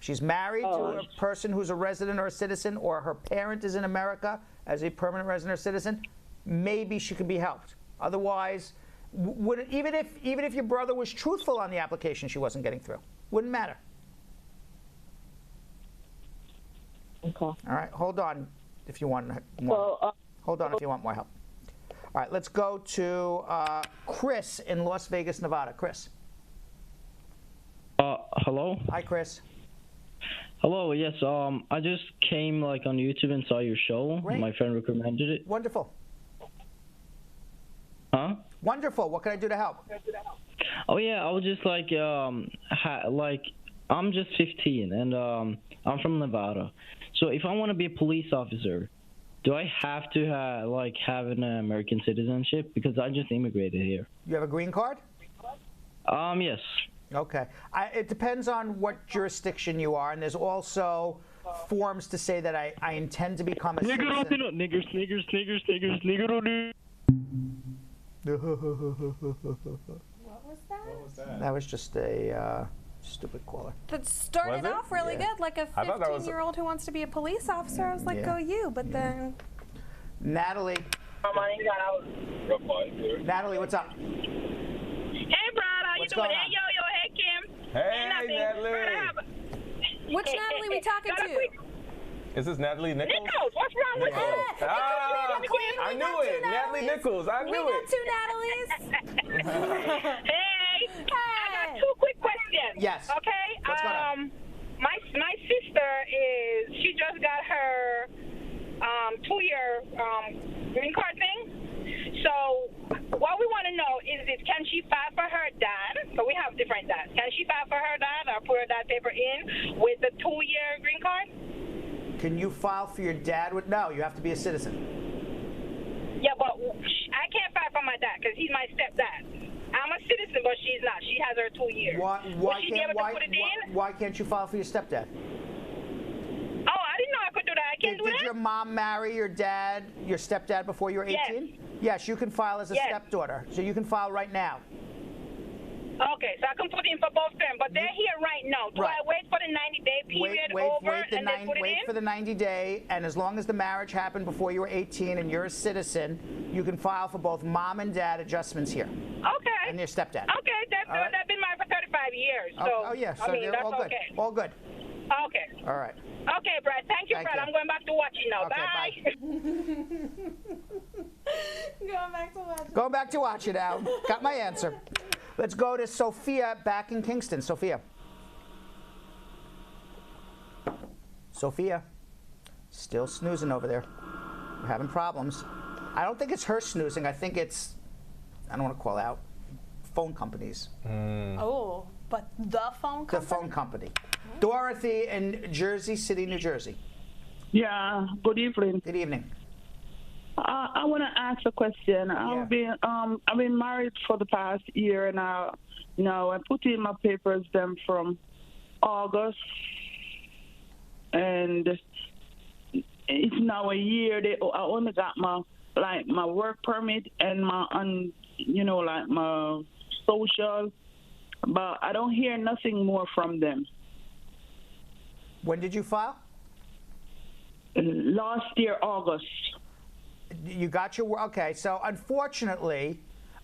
She's married to a person who's a resident or a citizen, or her parent is in America as a permanent resident or citizen, maybe she could be helped. Otherwise, even if your brother was truthful on the application, she wasn't getting through. Wouldn't matter.
Okay.
All right, hold on if you want. Hold on if you want more help. All right, let's go to Chris in Las Vegas, Nevada. Chris.
Hello.
Hi, Chris.
Hello. Yes. I just came on YouTube and saw your show.
Great.
My friend recommended it.
Wonderful.
Huh?
Wonderful. What can I do to help?
Oh yeah. I was just I'm just 15 and I'm from Nevada. So if I want to be a police officer, do I have to have an American citizenship? Because I just immigrated here.
You have a green card?
Yes.
Okay. It depends on what jurisdiction you are, and there's also forms to say that I intend to become a citizen.
Niggers.
What was that?
That was just a stupid caller.
That started off really good, like a 15-year-old who wants to be a police officer. I was like, go you, but then...
Natalie. Natalie, what's up?
Hey, Brad, how you
What's
doing?
going
Hey,
on?
yo, hey, Kim.
Hey,
nothing.
Natalie.
Which Natalie we talking to?
Is this Natalie Nichols?
Nichols, what's wrong with you?
I knew it. Natalie Nichols. I knew
We
it.
got two Natalies.
Hey, I got two quick questions.
Yes.
Okay.
What's going on?
My sister she just got her 2-year green card thing. So what we want to know is can she file for her dad? So we have different dads. Can she file for her dad or put her dad paper in with the 2-year green card?
Can you file for your dad? No, you have to be a citizen.
Yeah, but I can't file for my dad because he's my stepdad. I'm a citizen, but she's not. She has her 2 years.
Why
Will she be able to put it in?
why can't you file for your stepdad?
Oh, I didn't know I could do that. I can't do that?
Did your mom marry your stepdad before you were 18?
Yes.
Yes, you can file as a stepdaughter. So you can file right now.
Okay, so I can put in for both of them, but they're here right now. Do I wait for the 90-day period over and then put it
Wait
in?
for the 90-day, and as long as the marriage happened before you were 18 and you're a citizen, you can file for both mom and dad adjustments here.
Okay.
And your stepdad.
Okay, that's
All
good.
right.
I've been married for 35 years. So,
Oh yeah, so
I mean,
they're
that's
all good.
okay.
All good.
Okay.
All right.
Okay, Brad. Thank you,
Thank
Brad.
you.
I'm going back to watching now.
Okay,
Going back to watch.
Go back to watch it now. Got my answer. Let's go to Sophia back in Kingston. Sophia. Sophia. Still snoozing over there. We're having problems. I don't think it's her snoozing. I think it's, I don't want to call out, phone companies.
Oh, but the phone company?
The phone company. Dorothy in Jersey City, New Jersey.
Yeah, good evening.
Good evening.
I want to ask a question. I've been married for the past year, and I put in my papers them from August, and it's now a year. I only got my work permit and my my social, but I don't hear nothing more from them.
When did you file?
Last year, August.
You got your, okay, so unfortunately,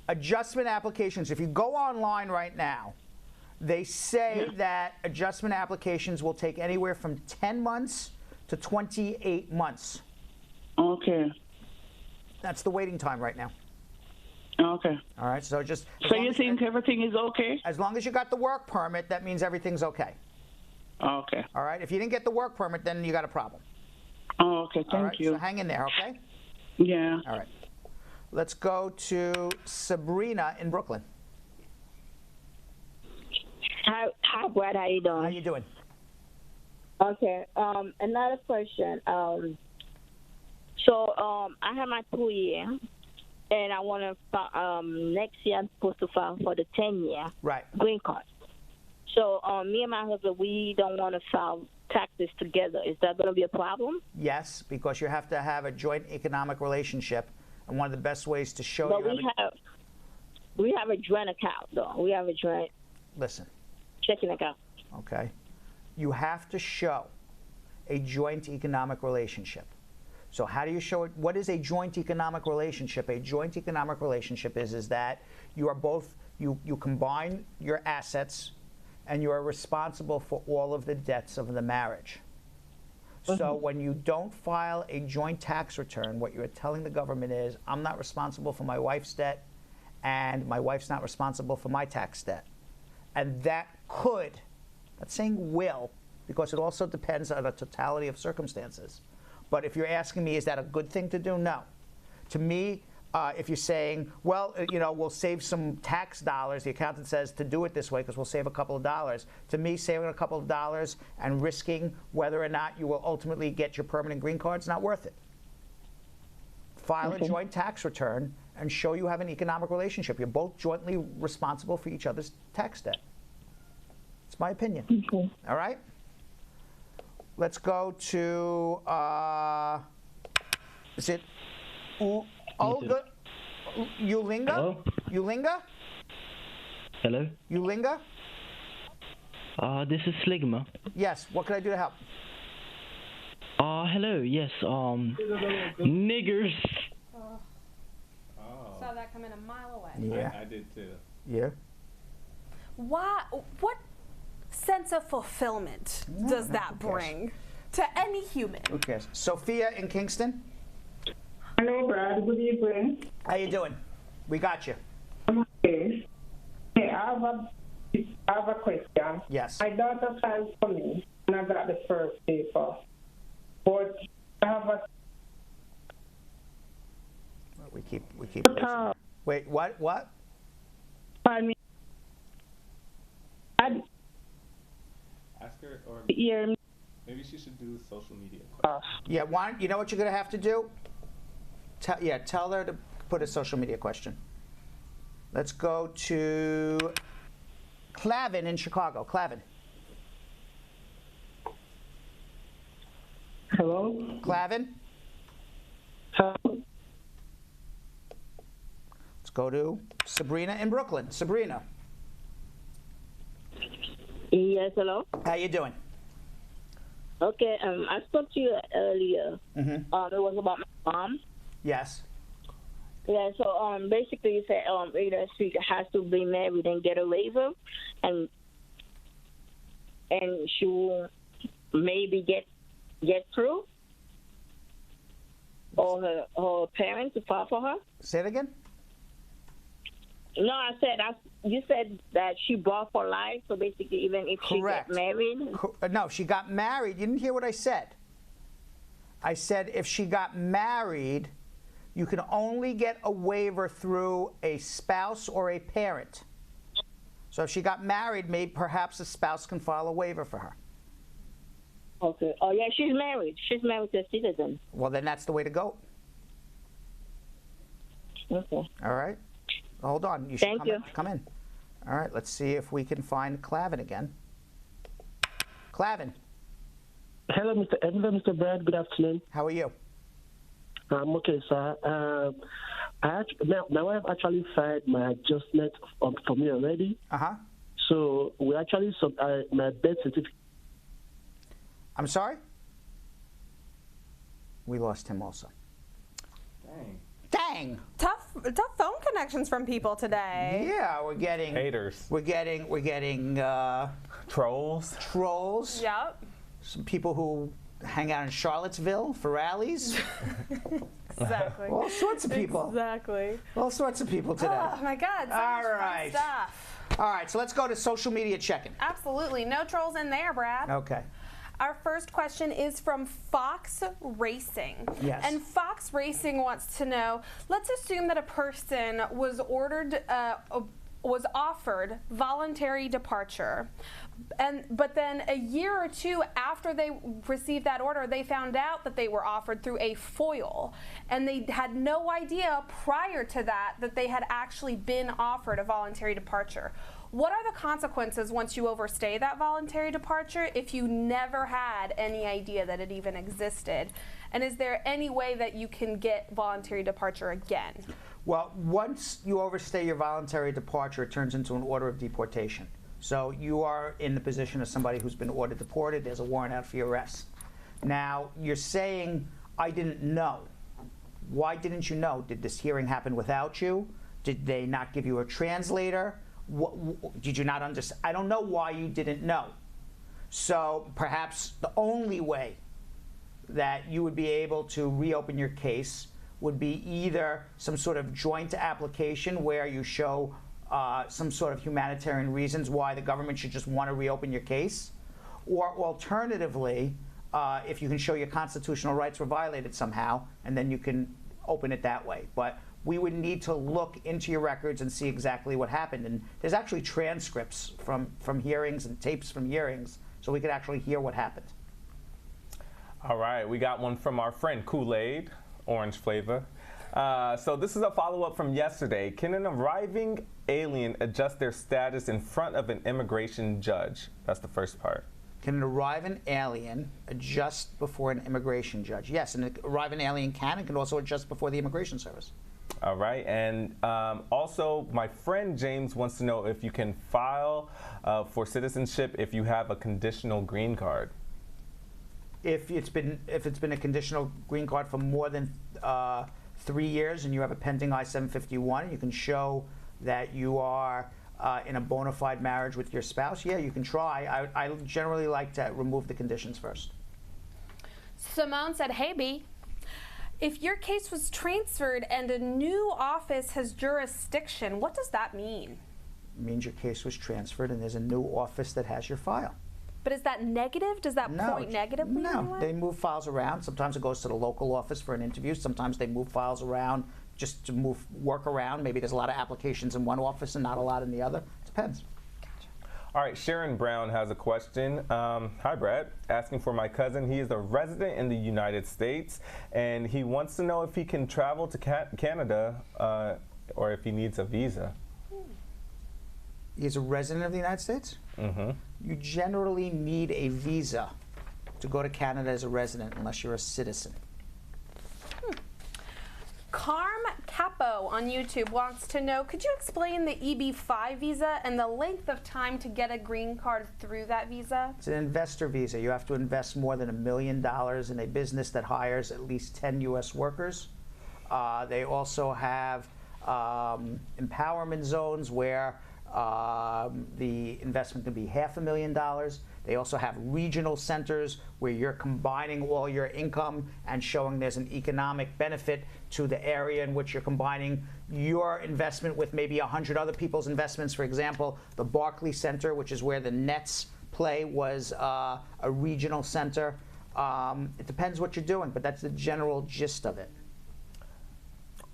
adjustment applications, if you go online right now, they say that adjustment applications will take anywhere from 10 months to 28 months.
Okay.
That's the waiting time right now.
Okay.
All right, so just...
So you think everything is okay?
As long as you got the work permit, that means everything's okay.
Okay.
All right, if you didn't get the work permit, then you got a problem.
Oh, okay,
All right,
thank you.
So hang in there, okay?
Yeah.
All right. Let's go to Sabrina in Brooklyn.
Hi, Brad. How you doing?
How you doing?
Okay. Another question. I have my 2 year, and I want to next year I'm supposed to file for the 10-year green card. So me and my husband, we don't want to file taxes together. Is that going to be a problem?
Yes, because you have to have a joint economic relationship, and one of the best ways to show
But
you
we have a joint account, though. We have a joint checking account.
Okay. You have to show a joint economic relationship. So how do you show it? What is a joint economic relationship? A joint economic relationship is that you are both, you combine your assets and you are responsible for all of the debts of the marriage. So when you don't file a joint tax return, what you're telling the government is, I'm not responsible for my wife's debt, and my wife's not responsible for my tax debt. And that could, not saying will, because it also depends on the totality of circumstances. But if you're asking me, is that a good thing to do? No. To me, if you're saying, well, we'll save some tax dollars, the accountant says to do it this way because we'll save a couple of dollars. To me, saving a couple of dollars and risking whether or not you will ultimately get your permanent green card is not worth it. File a joint tax return and show you have an economic relationship. You're both jointly responsible for each other's tax debt. It's my opinion. All right? Let's go to, is it Olga Ulinga?
Hello?
Ulinga?
Hello?
Ulinga?
This is Sligma.
Yes, what can I do to help?
Hello, yes, niggers.
Saw that coming a mile away.
Yeah.
I did too.
Yeah.
Why? What sense of fulfillment does that bring to any human?
Who cares? Sophia in Kingston?
Hello, Brad. Good evening.
How you doing? We got you.
Okay. Hey, I have a question.
Yes.
My daughter filed for me, and I got the first paper. But I have a...
We keep listening. Wait, what?
Pardon me.
Ask her, or
Yeah.
maybe she should do social media.
Yeah, you know what you're going to have to do? Tell her to put a social media question. Let's go to Clavin in Chicago. Clavin.
Hello?
Clavin?
Hello?
Let's go to Sabrina in Brooklyn. Sabrina.
Yes, hello?
How you doing?
Okay, I spoke to you earlier.
Mm-hmm.
It was about my mom.
Yes.
Yeah, so basically you said she has to be married and get a waiver, and she will maybe get through, or her parents to file for her.
Say it again.
No, you said that she bought for life, so basically even if she
Correct.
gets married.
No, she got married. You didn't hear what I said. I said if she got married, you can only get a waiver through a spouse or a parent. So if she got married, maybe perhaps a spouse can file a waiver for her.
Okay. Oh, yeah, she's married. She's married to a citizen.
Well, then that's the way to go.
Okay.
All right. Hold on. You should
Thank you.
come in. All right. Let's see if we can find Clavin again. Clavin.
Hello, Mr. Brad. Good afternoon.
How are you?
I'm okay, sir. My wife actually filed my adjustment for me already. So we actually my birth certificate.
I'm sorry? We lost him also. Dang.
Tough phone connections from people today.
Yeah, we're getting
haters.
We're getting
trolls.
Trolls.
Yep.
Some people who hang out in Charlottesville for rallies.
Exactly.
All sorts of people.
Exactly.
All sorts of people today.
Oh my God. So
All
much fun
right.
stuff.
All right, so let's go to social media check-in.
Absolutely. No trolls in there, Brad.
Okay.
Our first question is from Fox Racing.
Yes.
And Fox Racing wants to know, let's assume that a person was offered voluntary departure. But then a year or two after they received that order, they found out that they were offered through a FOIL. And they had no idea prior to that they had actually been offered a voluntary departure. What are the consequences once you overstay that voluntary departure if you never had any idea that it even existed? And is there any way that you can get voluntary departure again?
Well, once you overstay your voluntary departure, it turns into an order of deportation. So you are in the position of somebody who's been ordered deported. There's a warrant out for your arrest. Now, you're saying, I didn't know. Why didn't you know? Did this hearing happen without you? Did they not give you a translator? Did you not understand? I don't know why you didn't know. So perhaps the only way that you would be able to reopen your case would be either some sort of joint application where you show some sort of humanitarian reasons why the government should just want to reopen your case, or alternatively, if you can show your constitutional rights were violated somehow, and then you can open it that way. But we would need to look into your records and see exactly what happened. And there's actually transcripts from hearings and tapes from hearings, so we could actually hear what happened.
All right, we got one from our friend Kool-Aid, orange flavor. So this is a follow-up from yesterday. Can an arriving alien adjust their status in front of an immigration judge? That's the first part.
Can an arriving alien adjust before an immigration judge? Yes, an arriving alien can and can also adjust before the immigration service.
All right, and also my friend James wants to know if you can file for citizenship if you have a conditional green card.
If it's been a conditional green card for more than 3 years and you have a pending I-751, you can show that you are in a bona fide marriage with your spouse, yeah, you can try. I generally like to remove the conditions first.
Simone said, hey, B, if your case was transferred and a new office has jurisdiction, what does that mean?
It means your case was transferred and there's a new office that has your file.
But is that negative? Does that point negatively?
No, they move files around. Sometimes it goes to the local office for an interview. Sometimes they move files around just to move work around. Maybe there's a lot of applications in one office and not a lot in the other. It depends.
All right, Sharon Brown has a question. Hi, Brad. Asking for my cousin. He is a resident in the United States, and he wants to know if he can travel to Canada or if he needs a visa.
He's a resident of the United States?
Mm-hmm.
You generally need a visa to go to Canada as a resident unless you're a citizen.
Carm Capo on YouTube wants to know, could you explain the EB-5 visa and the length of time to get a green card through that visa?
It's an investor visa. You have to invest more than $1 million in a business that hires at least 10 U.S. workers. They also have empowerment zones where the investment can be $500,000. They also have regional centers where you're combining all your income and showing there's an economic benefit to the area in which you're combining your investment with maybe 100 other people's investments. For example, the Barclays Center, which is where the Nets play, was a regional center. It depends what you're doing, but that's the general gist of it.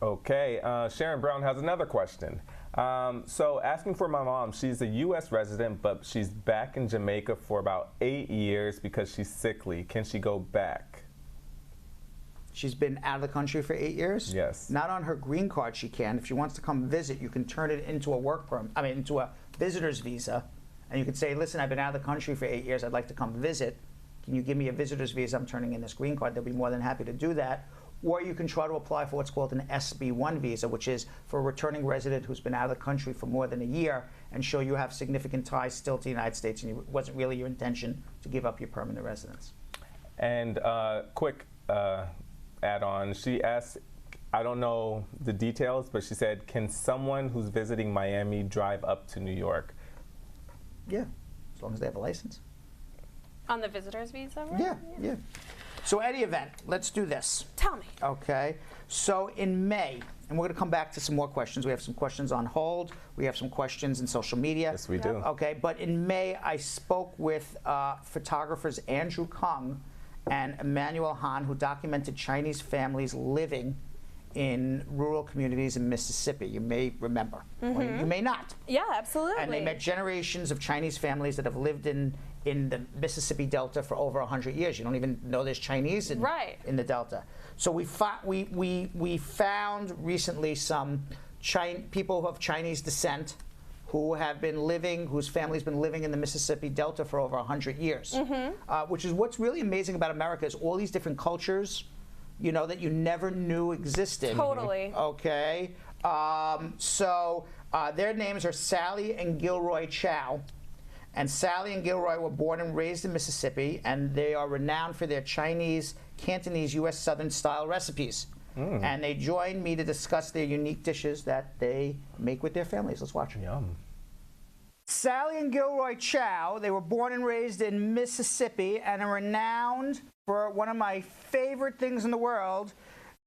Okay, Sharon Brown has another question. So asking for my mom, she's a U.S. resident, but she's back in Jamaica for about 8 years because she's sickly. Can she go back?
She's been out of the country for 8 years?
Yes.
Not on her green card she can. If she wants to come visit, you can turn it into a work permit, into a visitor's visa. And you can say, listen, I've been out of the country for 8 years. I'd like to come visit. Can you give me a visitor's visa? I'm turning in this green card. They'll be more than happy to do that. Or you can try to apply for what's called an SB1 visa, which is for a returning resident who's been out of the country for more than a year and show you have significant ties still to the United States and it wasn't really your intention to give up your permanent residence.
And quick add-on, she asked, I don't know the details, but she said, can someone who's visiting Miami drive up to New York?
Yeah, as long as they have a license.
On the visitor's visa, right?
Yeah. So any event, let's do this.
Tell me.
Okay. So in May, and we're going to come back to some more questions. We have some questions on hold. We have some questions in social media.
Yes, we do.
Okay. But in May, I spoke with photographers Andrew Kung and Emmanuel Han, who documented Chinese families living in rural communities in Mississippi. You may remember. Or you may not.
Yeah, absolutely.
And they met generations of Chinese families that have lived in the Mississippi Delta for over 100 years. You don't even know there's Chinese in the Delta. So we found recently some people of Chinese descent who have been living, whose family's been living in the Mississippi Delta for over 100 years. Which is what's really amazing about America is all these different cultures, you know, that you never knew existed.
Totally.
Okay. So their names are Sally and Gilroy Chow. And Sally and Gilroy were born and raised in Mississippi, and they are renowned for their Chinese, Cantonese, U.S. Southern-style recipes. And they joined me to discuss their unique dishes that they make with their families. Let's watch.
Yum.
Sally and Gilroy Chow, they were born and raised in Mississippi and are renowned for one of my favorite things in the world,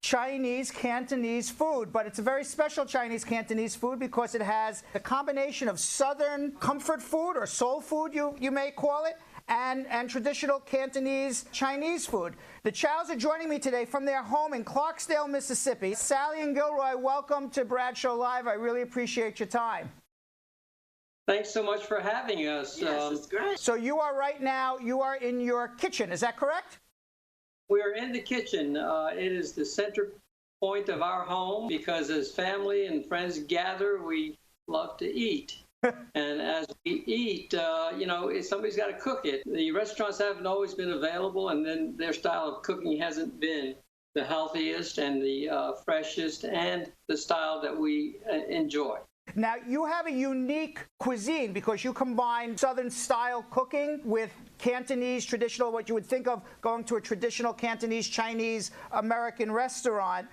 Chinese Cantonese food. But it's a very special Chinese Cantonese food because it has a combination of Southern comfort food, or soul food you may call it, and traditional Cantonese Chinese food. The Chows are joining me today from their home in Clarksdale, Mississippi. Sally and Gilroy, welcome to Bradshaw Live. I really appreciate your time.
Thanks so much for having us.
Yes, it's great. So you are right now, you are in your kitchen, is that correct?
We're in the kitchen. It is the center point of our home because as family and friends gather, we love to eat. And as we eat, you know, somebody's got to cook it. The restaurants haven't always been available, and then their style of cooking hasn't been the healthiest and the freshest and the style that we enjoy.
Now, you have a unique cuisine because you combine Southern style cooking with Cantonese traditional, what you would think of going to a traditional Cantonese, Chinese, American restaurant.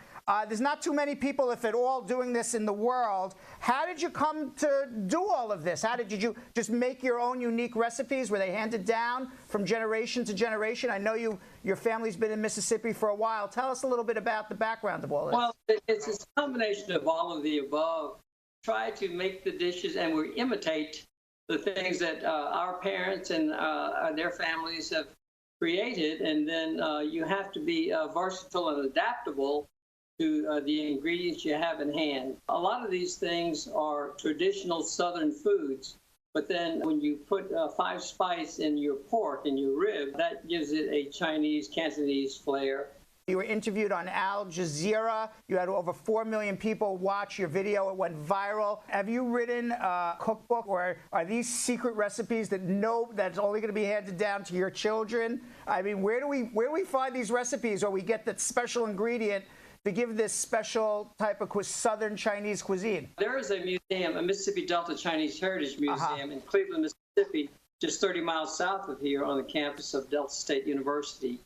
There's not too many people, if at all, doing this in the world. How did you come to do all of this? How did you just make your own unique recipes? Were they handed down from generation to generation? I know your family's been in Mississippi for a while. Tell us a little bit about the background of all this.
Well, it's a combination of all of the above. Try to make the dishes, and we imitate the things that our parents and their families have created, and then you have to be versatile and adaptable to the ingredients you have in hand. A lot of these things are traditional Southern foods, but then when you put 5 spice in your pork and your rib, that gives it a Chinese, Cantonese flair.
You were interviewed on Al Jazeera. You had over 4 million people watch your video. It went viral. Have you written a cookbook, or are these secret recipes that's only going to be handed down to your children? I mean, where do we find these recipes, or we get that special ingredient to give this special type of Southern Chinese cuisine?
There is a museum, a Mississippi Delta Chinese Heritage Museum in Cleveland, Mississippi, just 30 miles south of here on the campus of Delta State University.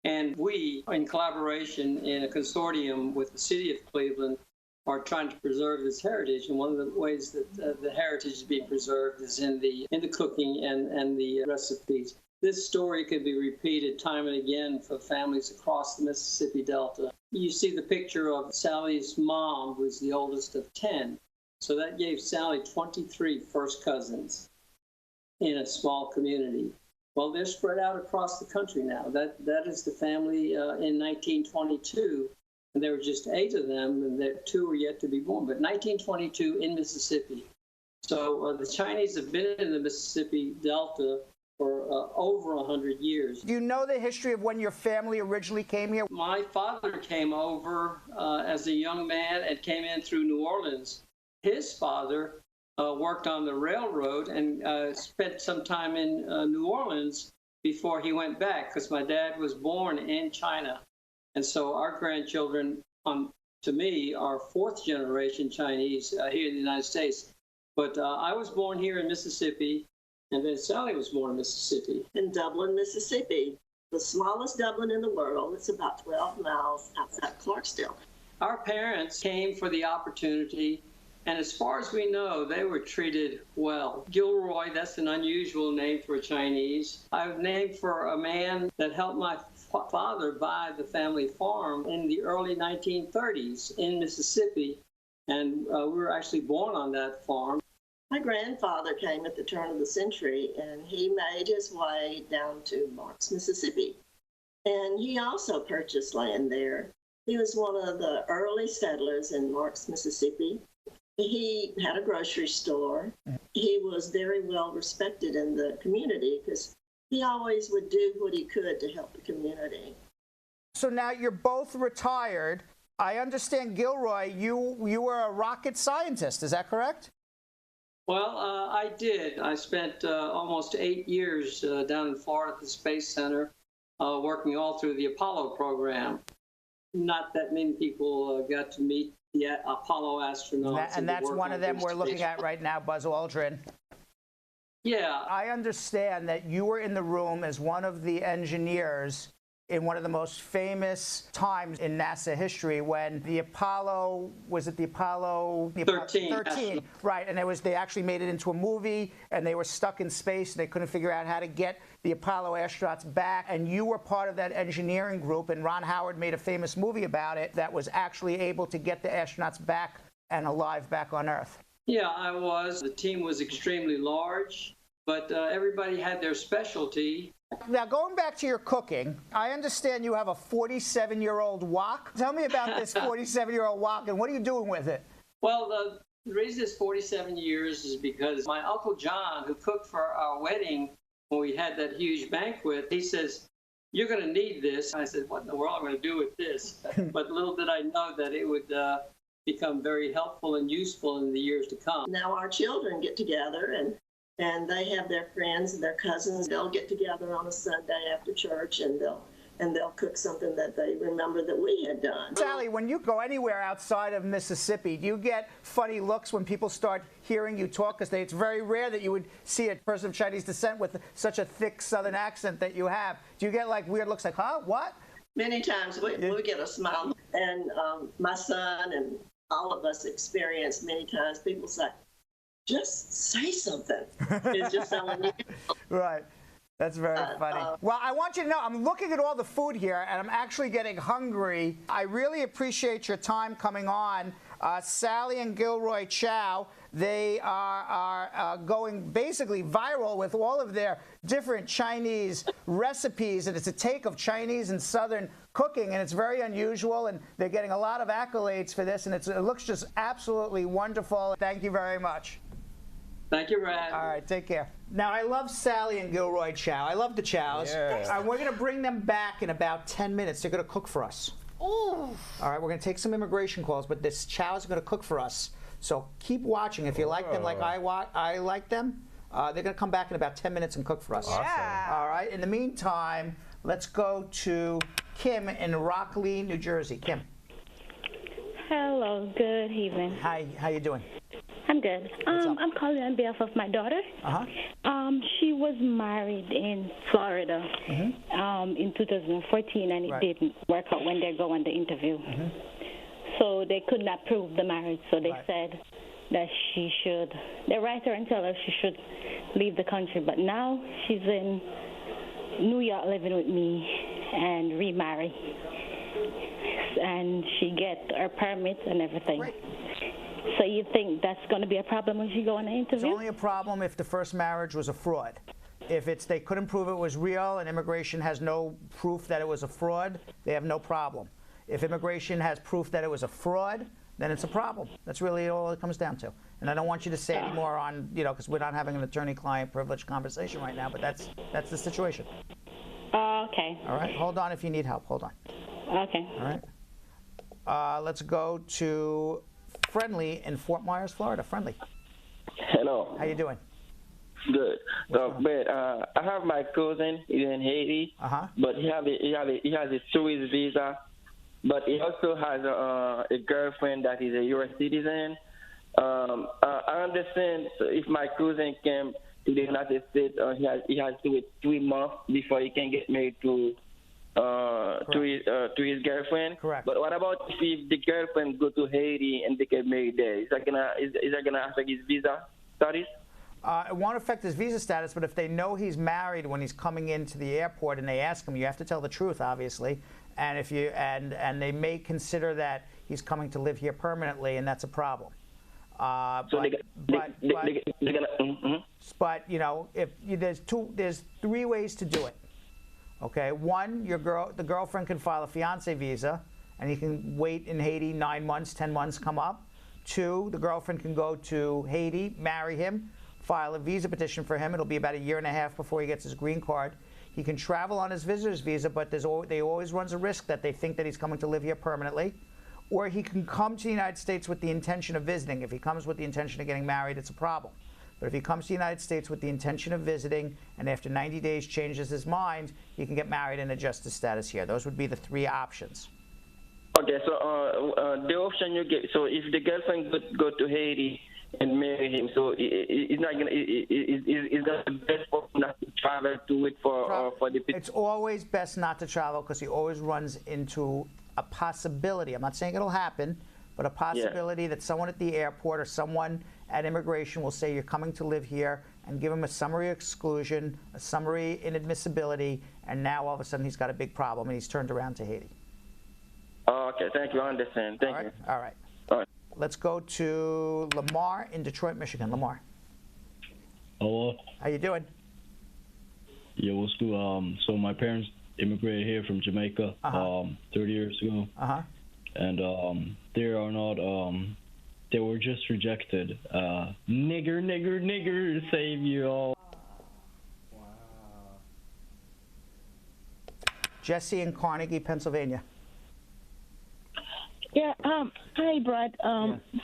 And we, in collaboration in a consortium with the city of Cleveland, are trying to preserve this heritage. And one of the ways that the heritage is being preserved is in the cooking and the recipes. This story could be repeated time and again for families across the Mississippi Delta. You see the picture of Sally's mom, who's the oldest of 10. So that gave Sally 23 first cousins in a small community. Well, they're spread out across the country now. That is the family in 1922, and there were just 8 of them, and 2 were yet to be born. But 1922 in Mississippi. So the Chinese have been in the Mississippi Delta for over 100 years.
Do you know the history of when your family originally came here?
My father came over as a young man and came in through New Orleans. His father worked on the railroad and spent some time in New Orleans before he went back, because my dad was born in China. And so our grandchildren, to me, are 4th generation Chinese here in the United States. But I was born here in Mississippi, and then Sally was born in Mississippi.
In Dublin, Mississippi, the smallest Dublin in the world. It's about 12 miles outside Clarksdale.
Our parents came for the opportunity, and as far as we know, they were treated well. Gilroy, that's an unusual name for a Chinese. I was named for a man that helped my father buy the family farm in the early 1930s in Mississippi, and we were actually born on that farm.
My grandfather came at the turn of the century, and he made his way down to Marks, Mississippi. And he also purchased land there. He was one of the early settlers in Marks, Mississippi. He had a grocery store. He was very well respected in the community because he always would do what he could to help the community.
So now you're both retired. I understand, Gilroy, you were a rocket scientist. Is that correct?
Well, I did. I spent almost 8 years down in Florida at the Space Center, working all through the Apollo program. Not that many people got to meet the Apollo astronauts.
And that's one of them we're looking at right now, Buzz Aldrin.
Yeah.
I understand that you were in the room as one of the engineers in one of the most famous times in NASA history when the Apollo, was it the Apollo? 13, right, and they actually made it into a movie, and they were stuck in space, and they couldn't figure out how to get the Apollo astronauts back, and you were part of that engineering group, and Ron Howard made a famous movie about it that was actually able to get the astronauts back and alive back on Earth.
Yeah, I was. The team was extremely large, but everybody had their specialty.
Now, going back to your cooking, I understand you have a 47-year-old wok. Tell me about this 47-year-old wok, and what are you doing with it?
Well, the reason it's 47 years is because my Uncle John, who cooked for our wedding when we had that huge banquet, he says, "You're going to need this." I said, "What in the world am I going to do with this?" But little did I know that it would become very helpful and useful in the years to come.
Now our children get together and they have their friends and their cousins. They'll get together on a Sunday after church and they'll cook something that they remember that we had done.
Sally, when you go anywhere outside of Mississippi, do you get funny looks when people start hearing you talk? Because it's very rare that you would see a person of Chinese descent with such a thick Southern accent that you have. Do you get like weird looks like, huh, what?
Many times we get a smile. And my son and all of us experience many times people say, "Just say something." It's just so unusual.
Right. That's very funny. Well, I want you to know, I'm looking at all the food here, and I'm actually getting hungry. I really appreciate your time coming on. Sally and Gilroy Chow, they are going basically viral with all of their different Chinese recipes, and it's a take of Chinese and Southern cooking, and it's very unusual, and they're getting a lot of accolades for this, and it looks just absolutely wonderful. Thank you very much.
Thank you, Brad.
All right, take care. Now, I love Sally and Gilroy Chow. I love the Chows.
Yeah.
We're going to bring them back in about 10 minutes. They're going to cook for us.
Ooh.
All right, we're going to take some immigration calls, but this Chows are going to cook for us. So keep watching. If you like them like I like them, they're going to come back in about 10 minutes and cook for us.
Yeah.
All right, in the meantime, let's go to Kim in Rockley, New Jersey. Kim.
Hello, good evening.
Hi, how you doing?
I'm good. I'm calling on behalf of my daughter. She was married in Florida in 2014, and it didn't work out when they go on the interview. So they could not prove the marriage, so they said that they write her and tell her she should leave the country. But now she's in New York living with me and remarry. And she get her permits and everything. So you think that's going to be a problem when she go on the interview?
It's only a problem if the first marriage was a fraud. If they couldn't prove it was real and immigration has no proof that it was a fraud, they have no problem. If immigration has proof that it was a fraud, then it's a problem. That's really all it comes down to. And I don't want you to say any more on, because we're not having an attorney-client privilege conversation right now, but that's the situation.
Okay.
All right, hold on if you need help. Hold on.
Okay.
All right. Let's go to Friendly in Fort Myers, Florida. Friendly.
Hello.
How you doing?
Good. So, but I have my cousin. He's in Haiti. But he has a Swiss visa. But he also has a girlfriend that is a U.S. citizen. I understand if my cousin came to the United States, he has to wait 3 months before he can get married to his girlfriend.
Correct.
But what about if the girlfriend go to Haiti and they get married there? Is that gonna affect his visa status?
It won't affect his visa status, but if they know he's married when he's coming into the airport and they ask him, you have to tell the truth, obviously. And if you and they may consider that he's coming to live here permanently, and that's a problem. There's 3 ways to do it. Okay, 1, the girlfriend can file a fiance visa, and he can wait in Haiti 9 months, 10 months, come up. 2, the girlfriend can go to Haiti, marry him, file a visa petition for him. It'll be about 1.5 years before he gets his green card. He can travel on his visitor's visa, but they always runs a risk that they think that he's coming to live here permanently. Or he can come to the United States with the intention of visiting. If he comes with the intention of getting married, it's a problem. But if he comes to the United States with the intention of visiting, and after 90 days changes his mind, he can get married and adjust his status here. Those would be the 3 options.
Okay, so the option you get, so if the girlfriend go to Haiti and marry him, so it's not gonna, it's gonna be best for him not to travel to it for the people?
It's always best not to travel because he always runs into a possibility. I'm not saying it'll happen, but a possibility that someone at the airport or someone at immigration will say you're coming to live here and give him a summary exclusion, a summary inadmissibility, and now all of a sudden he's got a big problem and he's turned around to Haiti.
Oh, okay, thank you. I understand. Thank you.
All right.
All right.
Let's go to Lamar in Detroit, Michigan. Lamar.
Hello.
How you doing?
Yeah, what's good? So my parents immigrated here from Jamaica 30 years ago. And they are not, they were just rejected. Nigger, nigger, nigger, save you all.
Jesse in Carnegie, Pennsylvania.
Yeah, hi, Brad.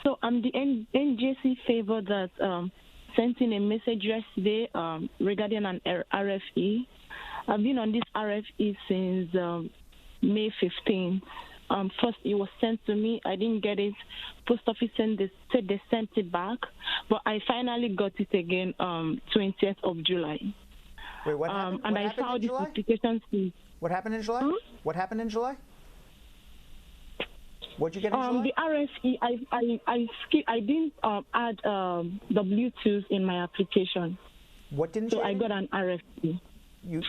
So I'm the NJC favor that sent in a message yesterday regarding an RFE. I've been on this RFE since May 15th. First, it was sent to me. I didn't get it. Post office said they sent it back, but I finally got it again 20th of July.
Wait, what happened?
And
what
I
happened
filed
in
this
July?
application since.
What happened in July? What happened in July? What'd you get in July?
The RFE, I didn't add W-2s in my application.
What didn't
so
you
I
add?
got an RFE.
You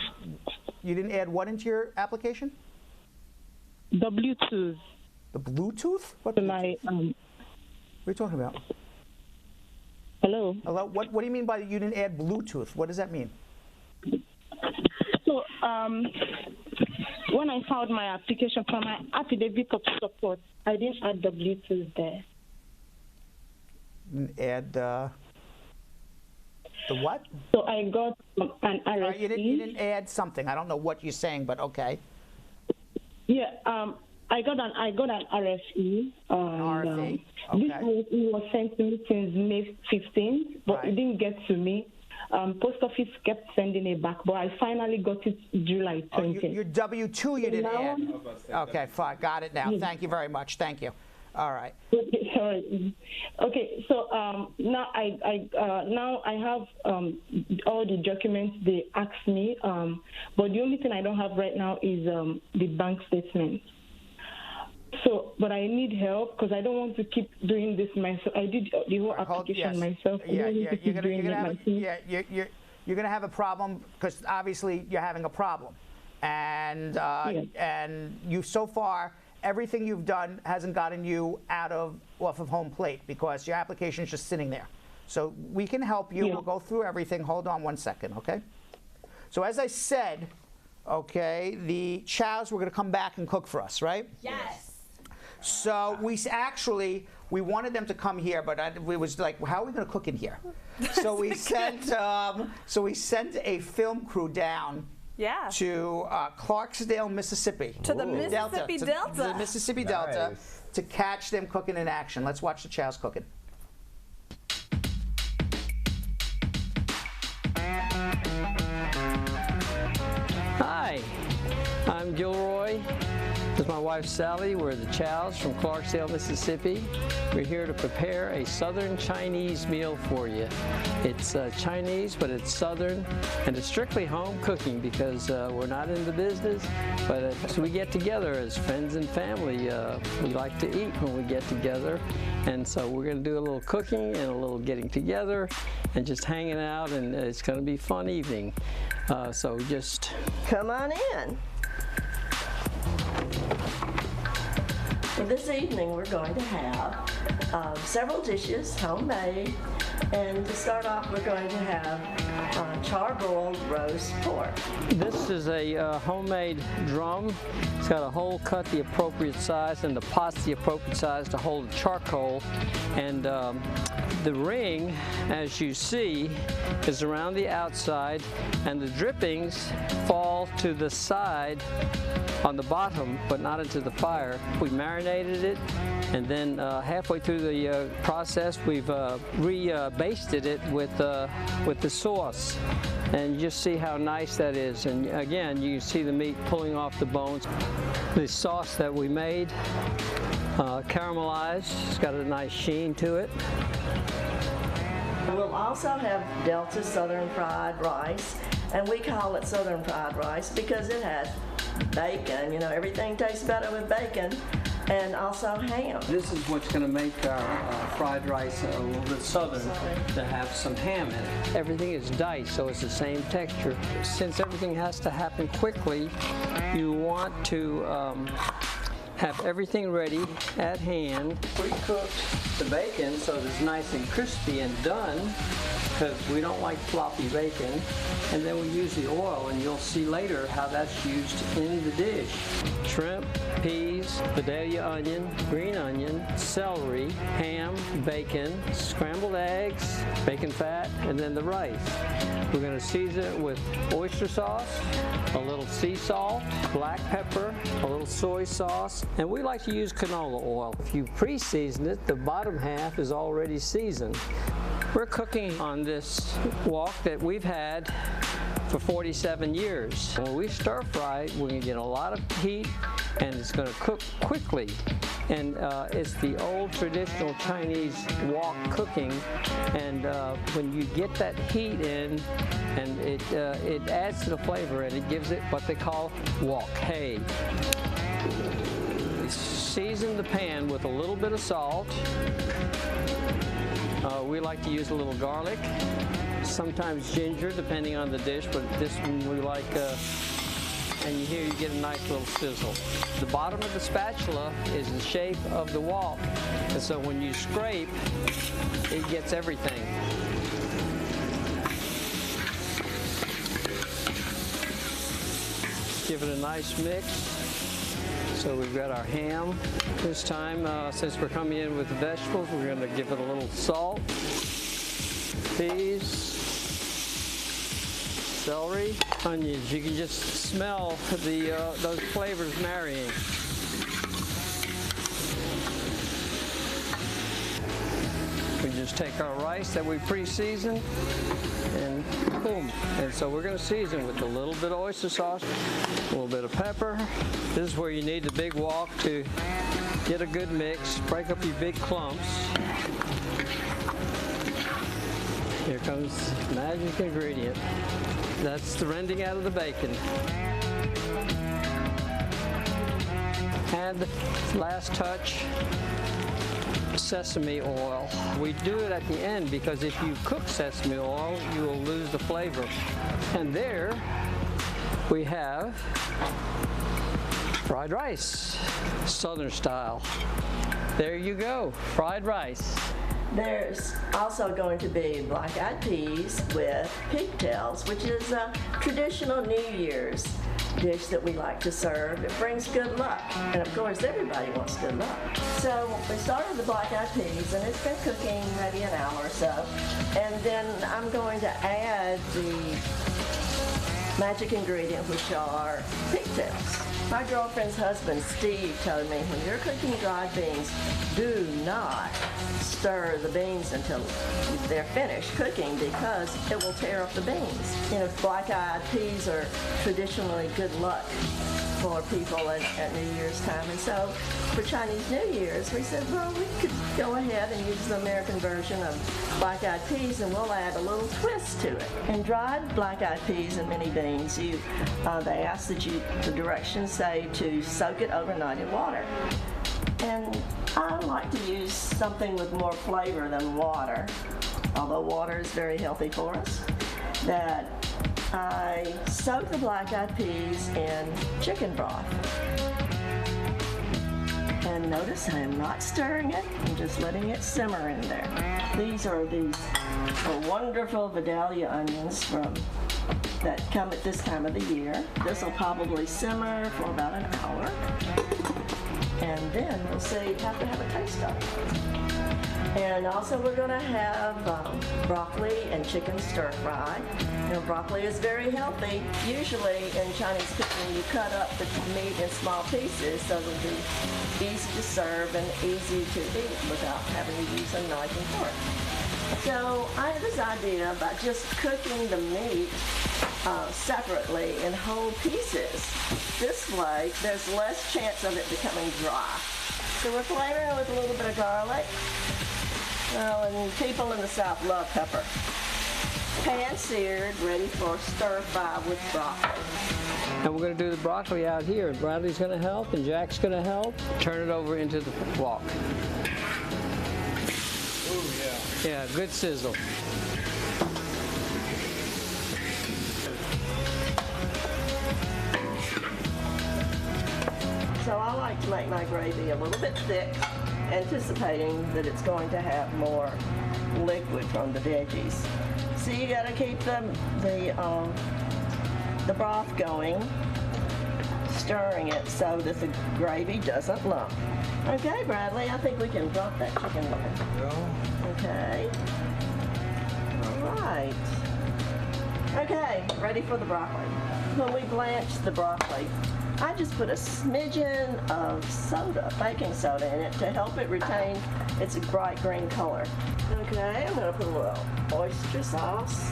didn't add what into your application?
W-2s.
The Bluetooth? What?
My,
what are you talking about?
Hello?
Hello? What do you mean by you didn't add Bluetooth? What does that mean?
So, when I filed my application for my affidavit of support, I didn't add W-2s there.
Add the what?
So I got an RFE.
You didn't add something. I don't know what you're saying, but okay.
Yeah, I got an RFE.
RFE.
This RFE was sent to me since May 15th, but it didn't get to me. Post office kept sending it back, but I finally got it July 20th.
Your W-2 you didn't add. Okay, fine. Got it now. Thank you very much. Thank you. All right.
Okay, sorry. Okay, so now I have all the documents they asked me, but the only thing I don't have right now is the bank statement. So, but I need help because I don't want to keep doing this myself. I did the whole application myself.
You're gonna have a problem because obviously you're having a problem, and and you so far everything you've done hasn't gotten you off of home plate because your application is just sitting there. So we can help you. We'll go through everything. Hold on one second, okay? So as I said, okay, the Chows were gonna come back and cook for us, right?
Yes.
So we wanted them to come here, but it was like, how are we going to cook in here? So we sent a film crew down to Clarksdale, Mississippi,
To the Mississippi Delta.
To the Mississippi Delta to catch them cooking in action. Let's watch the Chows cooking.
Hi, I'm Gilroy. This is my wife Sally. We're the Chows from Clarksdale, Mississippi. We're here to prepare a Southern Chinese meal for you. It's Chinese, but it's Southern, and it's strictly home cooking because we're not in the business, but as we get together as friends and family, we like to eat when we get together, and so we're going to do a little cooking and a little getting together and just hanging out, and it's going to be a fun evening. So just
come on in. Well, this evening we're going to have several dishes, homemade, and to start off we're going to have charbroiled roast pork.
This is a homemade drum. It's got a hole cut the appropriate size and the pot's the appropriate size to hold the charcoal. And the ring, as you see, is around the outside, and the drippings fall to the side on the bottom, but not into the fire. We marinated it, and then halfway through the process, we've re-basted it with the sauce. And you just see how nice that is. And again, you can see the meat pulling off the bones. The sauce that we made, caramelized, it's got a nice sheen to it.
We'll also have Delta Southern fried rice, and we call it Southern fried rice because it has bacon. You know, everything tastes better with bacon, and also ham.
This is what's going to make our fried rice a little bit southern, to have some ham in it. Everything is diced, so it's the same texture. Since everything has to happen quickly, you want to have everything ready at hand. Pre-cooked the bacon so that it's nice and crispy and done, because we don't like floppy bacon. And then we use the oil, and you'll see later how that's used in the dish. Shrimp, peas, Vidalia onion, green onion, celery, ham, bacon, scrambled eggs, bacon fat, and then the rice. We're going to season it with oyster sauce, a little sea salt, black pepper, a little soy sauce, and we like to use canola oil. If you pre-season it, the bottom half is already seasoned. We're cooking on this wok that we've had for 47 years. When we stir fry, we're going to get a lot of heat, and it's going to cook quickly. And it's the old traditional Chinese wok cooking, and when you get that heat in, and it adds to the flavor, and it gives it what they call wok hei. Season the pan with a little bit of salt. We like to use a little garlic, sometimes ginger, depending on the dish, but this one we like, and here you get a nice little sizzle. The bottom of the spatula is the shape of the wok, and so when you scrape, it gets everything. Give it a nice mix. So we've got our ham. This time, since we're coming in with the vegetables, we're going to give it a little salt, peas, celery, onions. You can just smell those flavors marrying. We just take our rice that we pre-seasoned, and boom. And so we're going to season with a little bit of oyster sauce, a little bit of pepper. This is where you need the big wok to get a good mix, break up your big clumps. Here comes the magic ingredient. That's the rending out of the bacon. And the last touch, sesame oil. We do it at the end because if you cook sesame oil, you will lose the flavor. And there we have fried rice, Southern style. There you go, fried rice.
There's also going to be black-eyed peas with pigtails, which is a traditional New Year's dish that we like to serve. It brings good luck, and of course everybody wants good luck. So we started the black-eyed peas, and it's been cooking maybe an hour or so, and then I'm going to add the magic ingredient, which are pigtails. My girlfriend's husband, Steve, told me, when you're cooking dried beans, do not stir the beans until they're finished cooking because it will tear up the beans. You know, black-eyed peas are traditionally good luck for people at New Year's time. And so for Chinese New Year's, we said, well, we could go ahead and use the American version of black-eyed peas, and we'll add a little twist to it. In dried black-eyed peas and mini beans, they ask that the directions say to soak it overnight in water. And I like to use something with more flavor than water, although water is very healthy for us, that I soak the black-eyed peas in chicken broth. And notice I am not stirring it, I'm just letting it simmer in there. These are wonderful Vidalia onions that come at this time of the year. This will probably simmer for about an hour. And then we'll have to have a taste of it. And also we're going to have broccoli and chicken stir fry. You know, broccoli is very healthy. Usually in Chinese cooking you cut up the meat in small pieces so it'll be easy to serve and easy to eat without having to use a knife and fork. So I had this idea about just cooking the meat separately in whole pieces. This way, there's less chance of it becoming dry. So we're flavoring it with a little bit of garlic Well, and people in the South love pepper. Pan-seared, ready for stir-fry with broccoli.
And we're going to do the broccoli out here. And Bradley's going to help, and Jack's going to help. Turn it over into the wok.
Ooh, yeah.
Yeah, good sizzle.
So I like to make my gravy a little bit thick, anticipating that it's going to have more liquid from the veggies. So you got to keep the broth going, stirring it so that the gravy doesn't lump. Okay, Bradley, I think we can drop that chicken there. Okay. All right. Okay, ready for the broccoli. When we blanch the broccoli, I just put a smidgen of soda, baking soda in it to help it retain its bright green color. Okay, I'm going to put a little oyster sauce.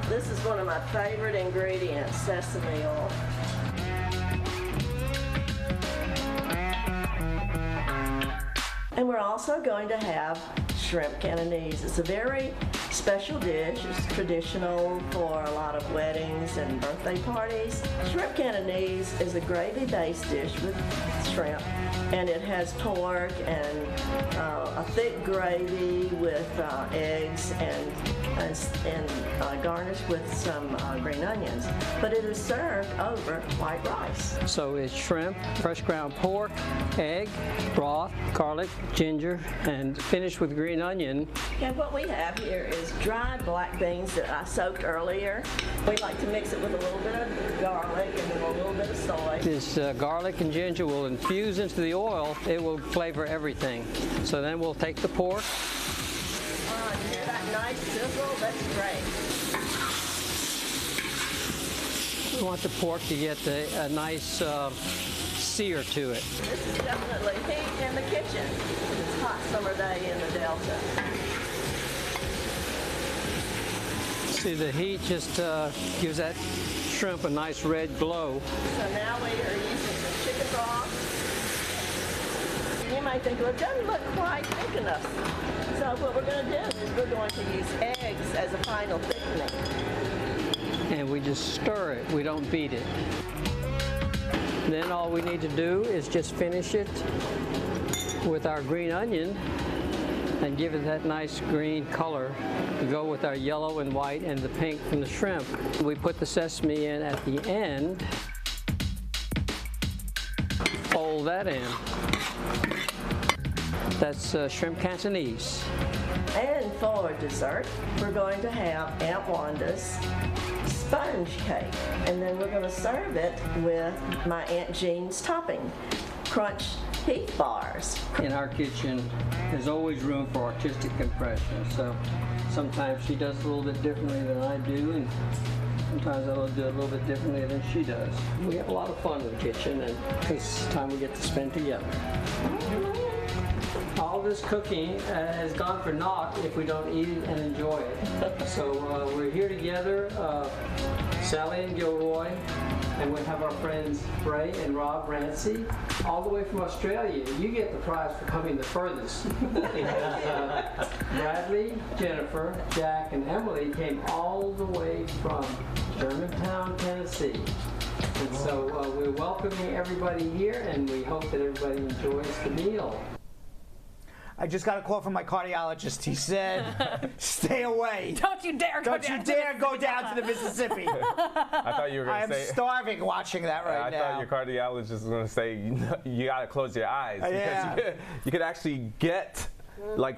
This is one of my favorite ingredients, sesame oil. And we're also going to have shrimp cantonese. It's a very special dish. It's traditional for a lot of weddings and birthday parties. Shrimp cantonese is a gravy-based dish with shrimp, and it has pork and a thick gravy with eggs and garnished with some green onions. But it is served over white rice.
So it's shrimp, fresh ground pork, egg, broth, garlic, ginger, and finished with green onion.
And what we have here is dried black beans that I soaked earlier. We like to mix it with a little bit of garlic and then a little bit of soy.
This garlic and ginger will infuse into the oil. It will flavor everything. So then we'll take the pork.
You hear that nice sizzle? That's great.
We want the pork to get a nice sear to it.
This is definitely heat in the kitchen. It's a hot summer day in the Delta.
See, the heat just gives that shrimp a nice red glow.
So now we are using some chicken broth. You might think, well, it doesn't look quite thick enough. So what we're going to do is we're going to use eggs as a final thickening.
And we just stir it. We don't beat it. Then all we need to do is just finish it with our green onion and give it that nice green color to go with our yellow and white and the pink from the shrimp. We put the sesame in at the end. Fold that in. That's shrimp cantonese.
And for dessert, we're going to have Aunt Wanda's sponge cake. And then we're going to serve it with my Aunt Jean's topping, crunch Heath bars.
In our kitchen, there's always room for artistic expression. So sometimes she does a little bit differently than I do, and sometimes I'll do it a little bit differently than she does. We have a lot of fun in the kitchen, and it's time we get to spend together. All this cooking has gone for naught if we don't eat it and enjoy it. So we're here together, Sally and Gilroy, and we have our friends Ray and Rob Rancy, all the way from Australia. You get the prize for coming the furthest. Bradley, Jennifer, Jack, and Emily came all the way from Germantown, Tennessee. And so we're welcoming everybody here, and we hope that everybody enjoys the meal.
I just got a call from my cardiologist. He said, stay away.
Don't you dare go down.
Don't you dare go down to the Mississippi.
I thought you were going to say.
I am starving watching that right now.
I thought your cardiologist was going to say, you got to close your eyes. Because you could actually get,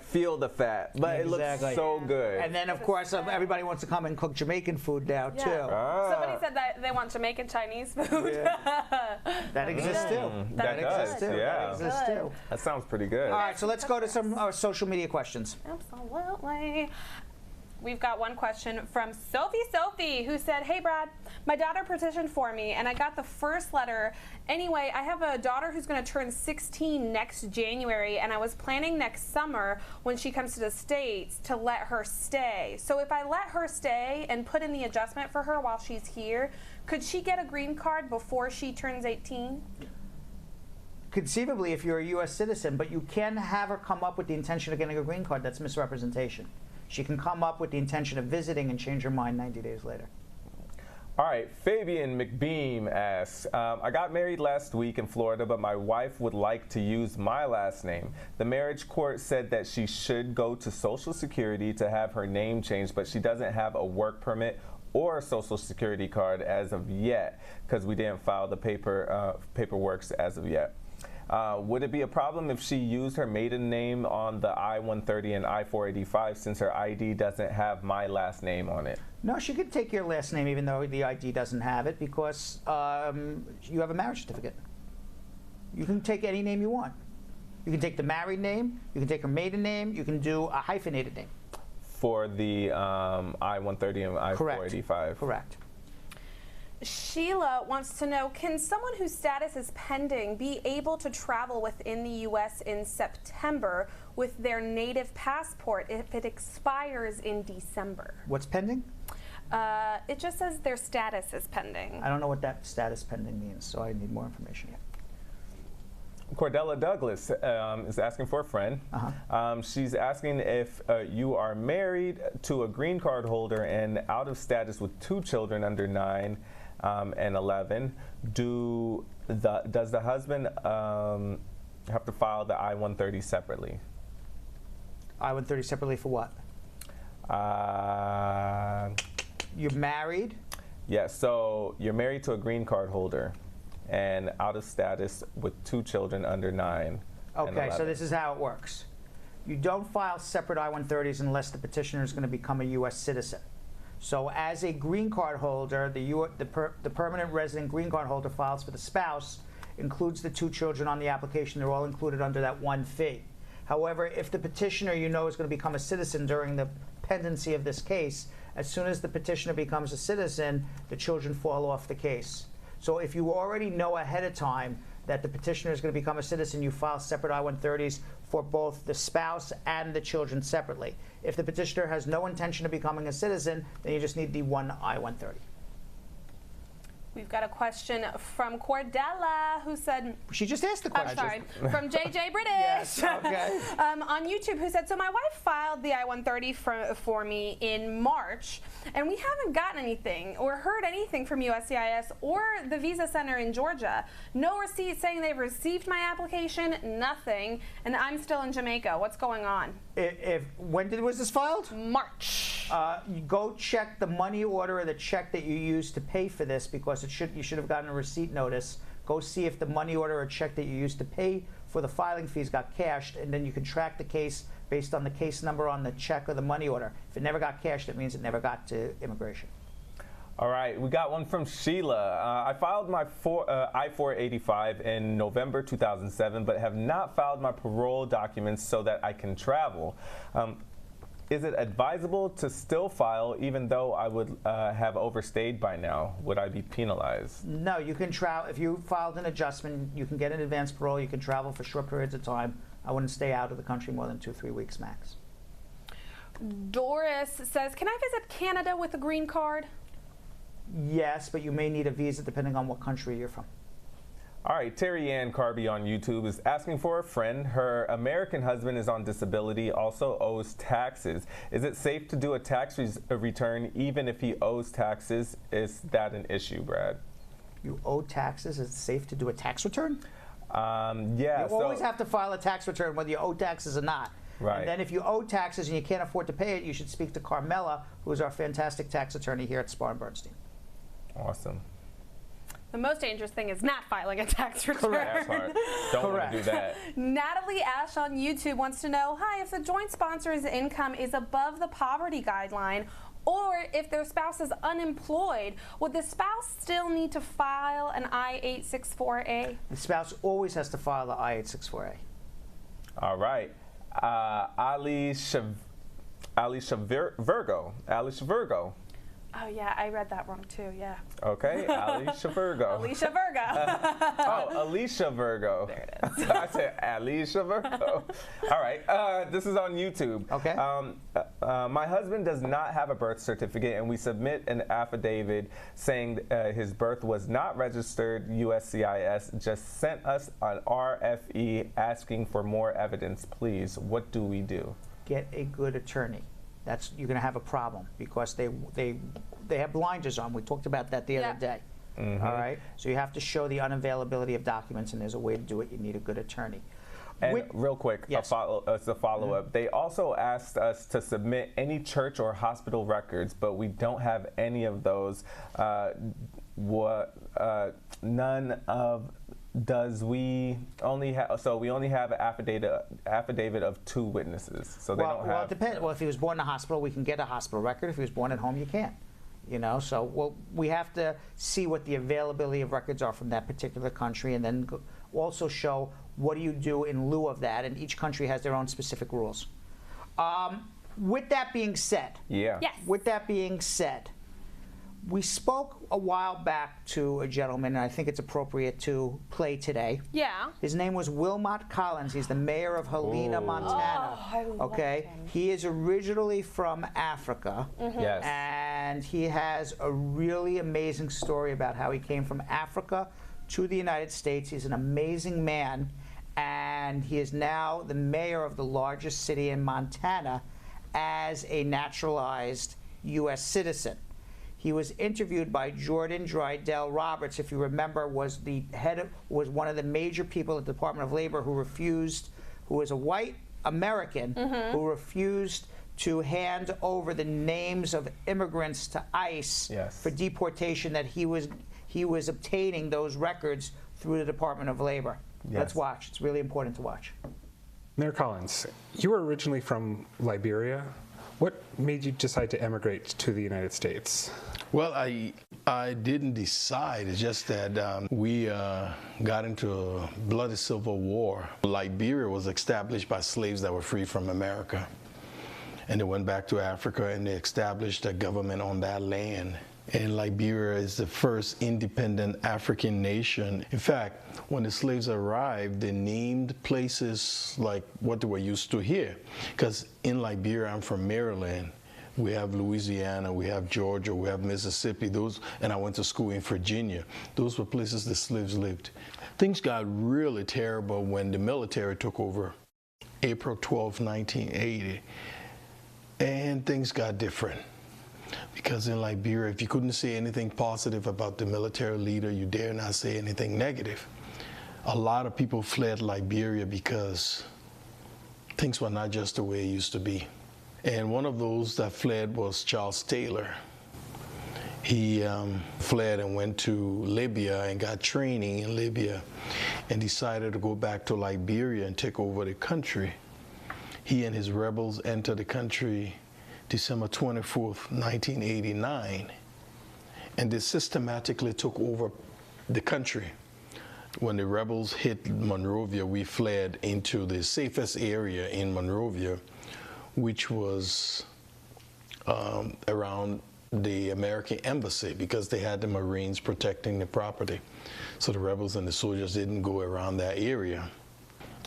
feel the fat. But it looks so good.
And then, of course, everybody wants to come and cook Jamaican food now, too.
Somebody said that they want Jamaican Chinese food.
That exists, too.
That exists, too.
That exists, too.
That sounds pretty good.
All right, so let's go to some social media questions.
Absolutely. We've got one question from Sophie, who said, hey, Brad, my daughter petitioned for me, and I got the first letter. Anyway, I have a daughter who's going to turn 16 next January, and I was planning next summer when she comes to the States to let her stay. So if I let her stay and put in the adjustment for her while she's here, could she get a green card before she turns 18?
conceivably if you're a U.S. citizen, but you can have her come up with the intention of getting a green card. That's misrepresentation. She can come up with the intention of visiting and change her mind 90 days later.
All right, Fabian McBeam asks, I got married last week in Florida, but my wife would like to use my last name. The marriage court said that she should go to Social Security to have her name changed, but she doesn't have a work permit or a Social Security card as of yet because we didn't file the paperwork as of yet. Would it be a problem if she used her maiden name on the I-130 and I-485 since her ID doesn't have my last name on it?
No, she could take your last name even though the ID doesn't have it because you have a marriage certificate. You can take any name you want. You can take the married name, you can take her maiden name, you can do a hyphenated name.
For the I-130 and I-485?
Correct.
Sheila wants to know, can someone whose status is pending be able to travel within the U.S. in September with their native passport if it expires in December?
What's pending?
It just says their status is pending.
I don't know what that status pending means, so I need more information.
Cordella Douglas is asking for a friend. She's asking if you are married to a green card holder and out of status with 2 children under 9 and 11. Does the husband have to file the I-130 separately?
I-130 separately for what? You're married?
Yes, so you're married to a green card holder and out of status with 2 children under 9.
Okay, so this is how it works. You don't file separate I-130s unless the petitioner is going to become a U.S. citizen. So as a green card holder, the permanent resident green card holder files for the spouse, includes the 2 children on the application. They're all included under that one fee. However, if the petitioner is going to become a citizen during the pendency of this case, as soon as the petitioner becomes a citizen, the children fall off the case. So if you already know ahead of time that the petitioner is going to become a citizen, you file separate I-130s for both the spouse and the children separately. If the petitioner has no intention of becoming a citizen, then you just need the one I-130.
We've got a question from Cordella who said...
She just asked the question.
Sorry. From JJ British.
Yes, okay.
On YouTube, who said, so my wife filed the I-130 for me in March, and we haven't gotten anything or heard anything from USCIS or the Visa Center in Georgia. No receipt saying they've received my application, nothing, and I'm still in Jamaica. What's going on?
When was this filed?
March.
You go check the money order or the check that you used to pay for this because you should have gotten a receipt notice. Go see if the money order or check that you used to pay for the filing fees got cashed, and then you can track the case based on the case number on the check or the money order. If it never got cashed, it means it never got to immigration.
All right, we got one from Sheila. I filed my I-485 in November 2007, but have not filed my parole documents so that I can travel. Is it advisable to still file even though I would have overstayed by now? Would I be penalized?
No, you can travel. If you filed an adjustment, you can get an advance parole. You can travel for short periods of time. I wouldn't stay out of the country more than 2-3 weeks max.
Doris says, can I visit Canada with a green card?
Yes, but you may need a visa depending on what country you're from.
All right, Terry Ann Carby on YouTube is asking for a friend. Her American husband is on disability, also owes taxes. Is it safe to do a tax return even if he owes taxes? Is that an issue, Brad?
You owe taxes? Is it safe to do a tax return?
Yeah.
You always have to file a tax return whether you owe taxes or not.
Right.
And then if you owe taxes and you can't afford to pay it, you should speak to Carmela, who is our fantastic tax attorney here at Spar and Bernstein.
Awesome.
The most dangerous thing is not filing a tax return.
Correct.
That's hard. Don't want to do that.
Natalie Ash on YouTube wants to know, hi, if the joint sponsor's income is above the poverty guideline, or if their spouse is unemployed, would the spouse still need to file an I-864A?
The spouse always has to file the I-864A.
All right. Alicia Virgo.
Oh, yeah, I read that wrong, too, yeah.
Okay, Alicia Virgo.
Alicia Virgo.
Oh, Alicia Virgo.
There it is.
I said Alicia Virgo. All right, this is on YouTube.
Okay.
My husband does not have a birth certificate, and we submit an affidavit saying his birth was not registered. USCIS just sent us an RFE asking for more evidence. Please, what do we do?
Get a good attorney. You're going to have a problem because they have blinders on. We talked about that the other day.
Mm-hmm.
All right. So you have to show the unavailability of documents, and there's a way to do it. You need a good attorney.
And real quick,
yes.
as a follow-up,
Mm-hmm.
they also asked us to submit any church or hospital records, but we don't have any of those. None of does we only have? So we only have an affidavit of 2 witnesses. So they don't have.
Well, it depends. Well, if he was born in a hospital, we can get a hospital record. If he was born at home, you can't. You know, so we have to see what the availability of records are from that particular country, and then also show what do you do in lieu of that, and each country has their own specific rules. With that being said, with that being said, we spoke a while back to a gentleman, and I think it's appropriate to play today.
Yeah.
His name was Wilmot Collins. He's the mayor of Helena, Montana.
Oh, I love
him. He is originally from Africa.
Mm-hmm.
Yes.
And he has a really amazing story about how he came from Africa to the United States. He's an amazing man, and he is now the mayor of the largest city in Montana as a naturalized U.S. citizen. He was interviewed by Jordan Drydell Roberts, if you remember, was one of the major people at the Department of Labor who was a white American who refused to hand over the names of immigrants to ICE for deportation, that he was obtaining those records through the Department of Labor.
Yes.
Let's watch. It's really important to watch.
Mayor Collins, you were originally from Liberia. What made you decide to emigrate to the United States?
Well, I didn't decide. It's just that we got into a bloody civil war. Liberia was established by slaves that were freed from America. And they went back to Africa and they established a government on that land. And Liberia is the first independent African nation. In fact, when the slaves arrived, they named places like what they were used to here. Because in Liberia, I'm from Maryland. We have Louisiana, we have Georgia, we have Mississippi, and I went to school in Virginia. Those were places the slaves lived. Things got really terrible when the military took over, April 12, 1980, and things got different. Because in Liberia, if you couldn't say anything positive about the military leader, you dare not say anything negative. A lot of people fled Liberia because things were not just the way it used to be. And one of those that fled was Charles Taylor. He fled and went to Libya and got training in Libya and decided to go back to Liberia and take over the country. He and his rebels entered the country December 24th, 1989, and they systematically took over the country. When the rebels hit Monrovia, we fled into the safest area in Monrovia, which was around the American embassy, because they had the Marines protecting the property. So the rebels and the soldiers didn't go around that area.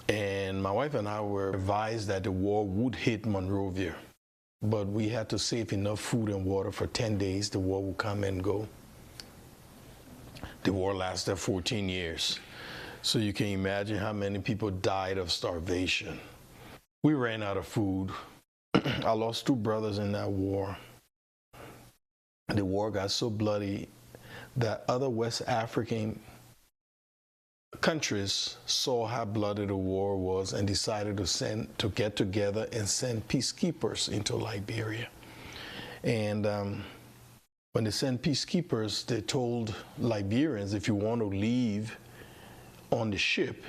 And my wife and I were advised that the war would hit Monrovia, but we had to save enough food and water for 10 days. The war would come and go. The war lasted 14 years. So you can imagine how many people died of starvation. We ran out of food. I lost 2 brothers in that war. The war got so bloody that other West African countries saw how bloody the war was and decided to get together and send peacekeepers into Liberia. And when they sent peacekeepers, they told Liberians, if you want to leave on the ship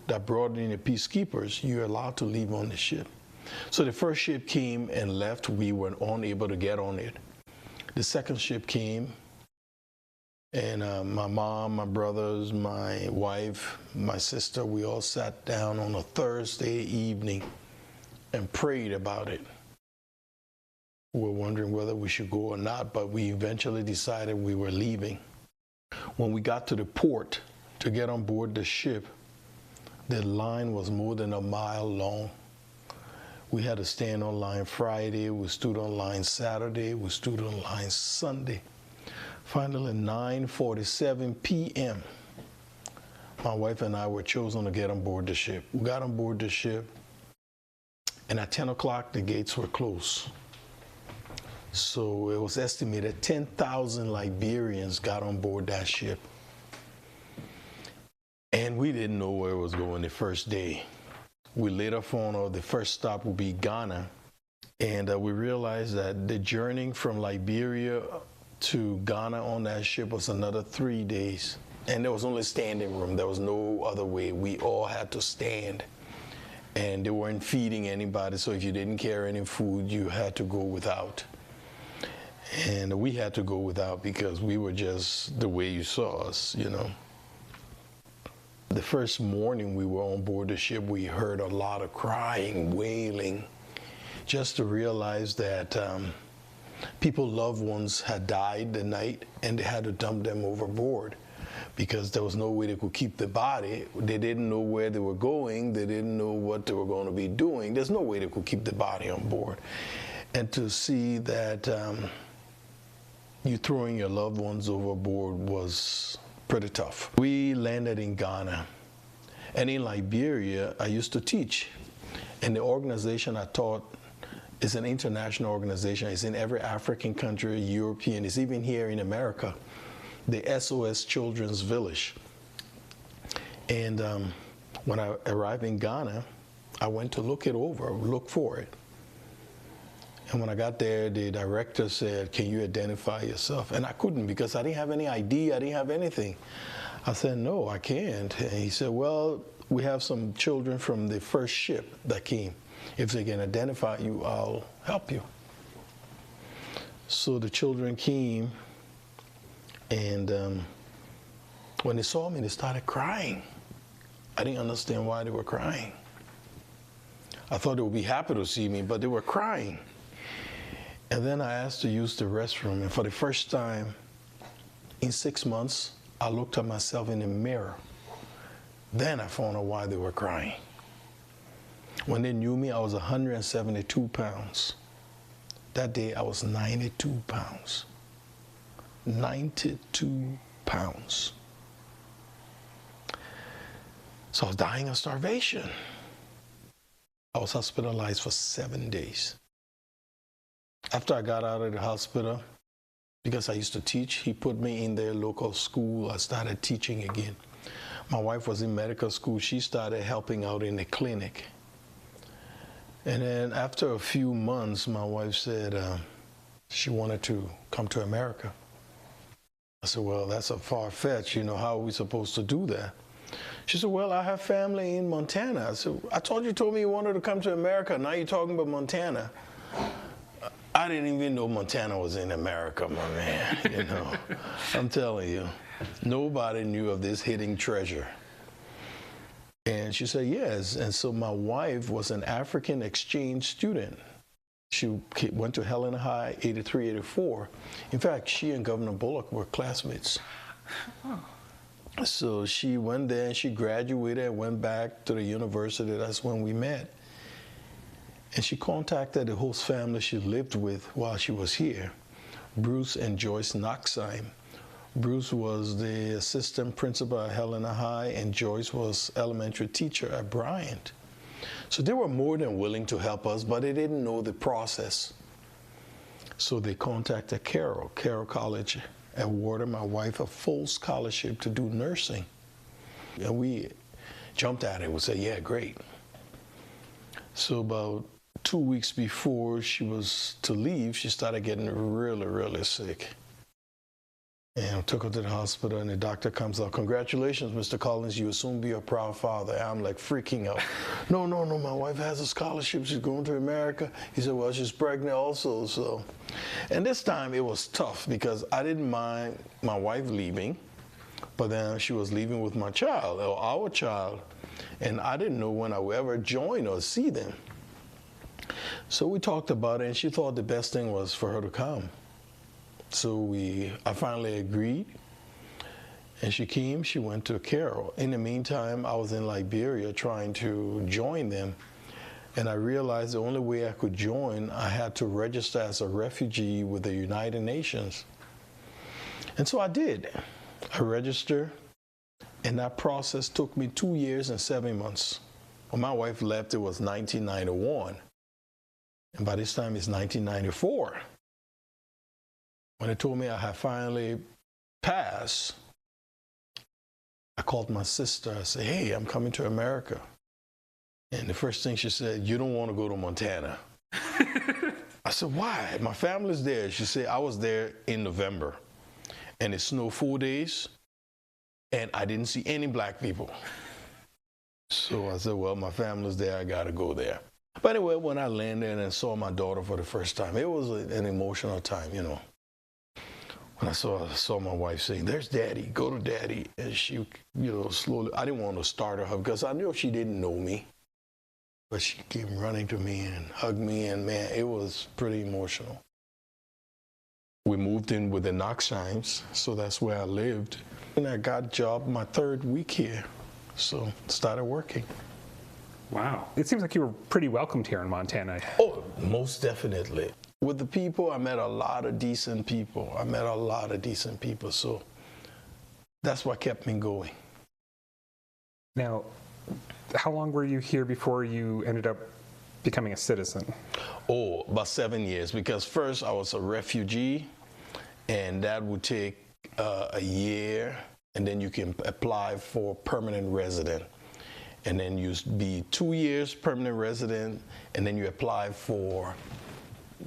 that brought in the peacekeepers, you're allowed to leave on the ship. So the first ship came and left. We were unable to get on it. The second ship came, and my mom, my brothers, my wife, my sister, we all sat down on a Thursday evening and prayed about it. We were wondering whether we should go or not, but we eventually decided we were leaving. When we got to the port to get on board the ship, the line was more than a mile long. We had to stand on line Friday, we stood on line Saturday, we stood on line Sunday. Finally, 9:47 p.m., my wife and I were chosen to get on board the ship. We got on board the ship, and at 10 o'clock, the gates were closed. So it was estimated 10,000 Liberians got on board that ship. And we didn't know where it was going the first day. We later found out the first stop would be Ghana. And we realized that the journey from Liberia to Ghana on that ship was another 3 days. And there was only standing room. There was no other way. We all had to stand. And they weren't feeding anybody, so if you didn't carry any food, you had to go without. And we had to go without because we were just the way you saw us, you know. The first morning we were on board the ship, we heard a lot of crying, wailing, just to realize that people's loved ones had died the night and they had to dump them overboard because there was no way they could keep the body. They didn't know where they were going. They didn't know what they were going to be doing. There's no way they could keep the body on board. And to see that you throwing your loved ones overboard was pretty tough. We landed in Ghana. And in Liberia, I used to teach. And the organization I taught is an international organization. It's in every African country, European. It's even here in America, the SOS Children's Village. And when I arrived in Ghana, I went to look it over, look for it. And when I got there, the director said, "Can you identify yourself?" And I couldn't because I didn't have any ID, I didn't have anything. I said, "No, I can't." And he said, "Well, we have some children from the first ship that came. If they can identify you, I'll help you." So the children came, and when they saw me, they started crying. I didn't understand why they were crying. I thought they would be happy to see me, but they were crying. And then I asked to use the restroom, and for the first time in 6 months, I looked at myself in the mirror. Then I found out why they were crying. When they knew me, I was 172 pounds. That day, I was 92 pounds. 92 pounds. So I was dying of starvation. I was hospitalized for 7 days. After I got out of the hospital, because I used to teach, he put me in their local school. I started teaching again. My wife was in medical school. She started helping out in the clinic. And then after a few months, my wife said she wanted to come to America. I said, "Well, that's a far-fetched, you know, how are we supposed to do that?" She said, "Well, I have family in Montana." I said, "I thought you told me you wanted to come to America. Now you're talking about Montana." I didn't even know Montana was in America, my man, you know. I'm telling you, nobody knew of this hidden treasure. And she said, yes. And so my wife was an African exchange student. She went to Helena High, 83, 84. In fact, she and Governor Bullock were classmates. So she went there and she graduated and went back to the university. That's when we met. And she contacted the host family she lived with while she was here, Bruce and Joyce Knoxheim. Bruce was the assistant principal at Helena High, and Joyce was elementary teacher at Bryant. So they were more than willing to help us, but they didn't know the process. So they contacted Carol College, awarded my wife a full scholarship to do nursing. And we jumped at it. We said, yeah, great. So about 2 weeks before she was to leave, she started getting really, really sick. And I took her to the hospital, and the doctor comes out, "Congratulations, Mr. Collins, you will soon be a proud father." I'm like freaking out. No, my wife has a scholarship. She's going to America. He said, "Well, she's pregnant also." So, and this time it was tough because I didn't mind my wife leaving, but then she was leaving with my child, or our child, and I didn't know when I would ever join or see them. So we talked about it, and she thought the best thing was for her to come. So I finally agreed, and she came. She went to Carol. In the meantime, I was in Liberia trying to join them, And I realized the only way I could join, I had to register as a refugee with the United Nations. And so I did. I registered, and that process took me 2 years and 7 months. When my wife left, it was 1991. And by this time, it's 1994. When they told me I had finally passed, I called my sister. I said, hey, I'm coming to America. And the first thing she said, you don't want to go to Montana. I said, why? My family's there. She said, I was there in November, and it snowed 4 days, and I didn't see any black people. So I said, well, my family's there. I got to go there. But anyway, when I landed and saw my daughter for the first time, it was an emotional time, you know. When I saw my wife saying, there's Daddy, go to Daddy. And she, you know, slowly, I didn't want to startle her because I knew she didn't know me. But she came running to me and hugged me, and man, it was pretty emotional. We moved in with the Knoxheims, so that's where I lived. And I got a job my 3rd week here, so started working.
Wow. It seems like you were pretty welcomed here in Montana.
Oh, most definitely. With the people, I met a lot of decent people. So that's what kept me going.
Now, how long were you here before you ended up becoming a citizen?
Oh, about 7 years, because first I was a refugee, and that would take a year, and then you can apply for permanent resident. And then you be 2 years permanent resident, and then you apply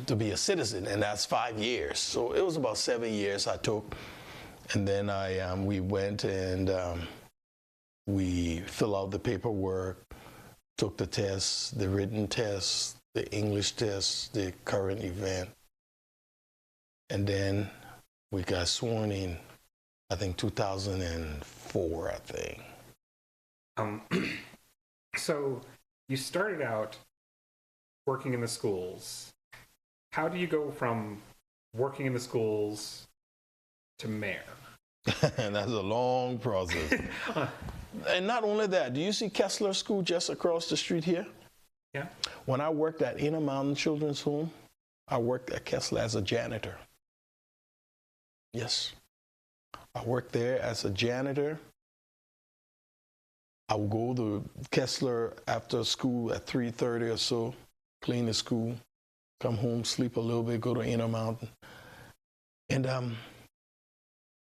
to be a citizen, and that's 5 years. So it was about 7 years I took, and then we went and we filled out the paperwork, took the tests, the written tests, the English tests, the current event, and then we got sworn in, I think 2004, I think.
So you started out working in the schools. How do you go from working in the schools to mayor?
That's a long process. And not only that, do you see Kessler School just across the street here?
Yeah.
When I worked at Intermountain Children's Home, I worked at Kessler as a janitor. Yes. I worked there as a janitor. I would go to Kessler after school at 3:30 or so, clean the school, come home, sleep a little bit, go to Intermountain. And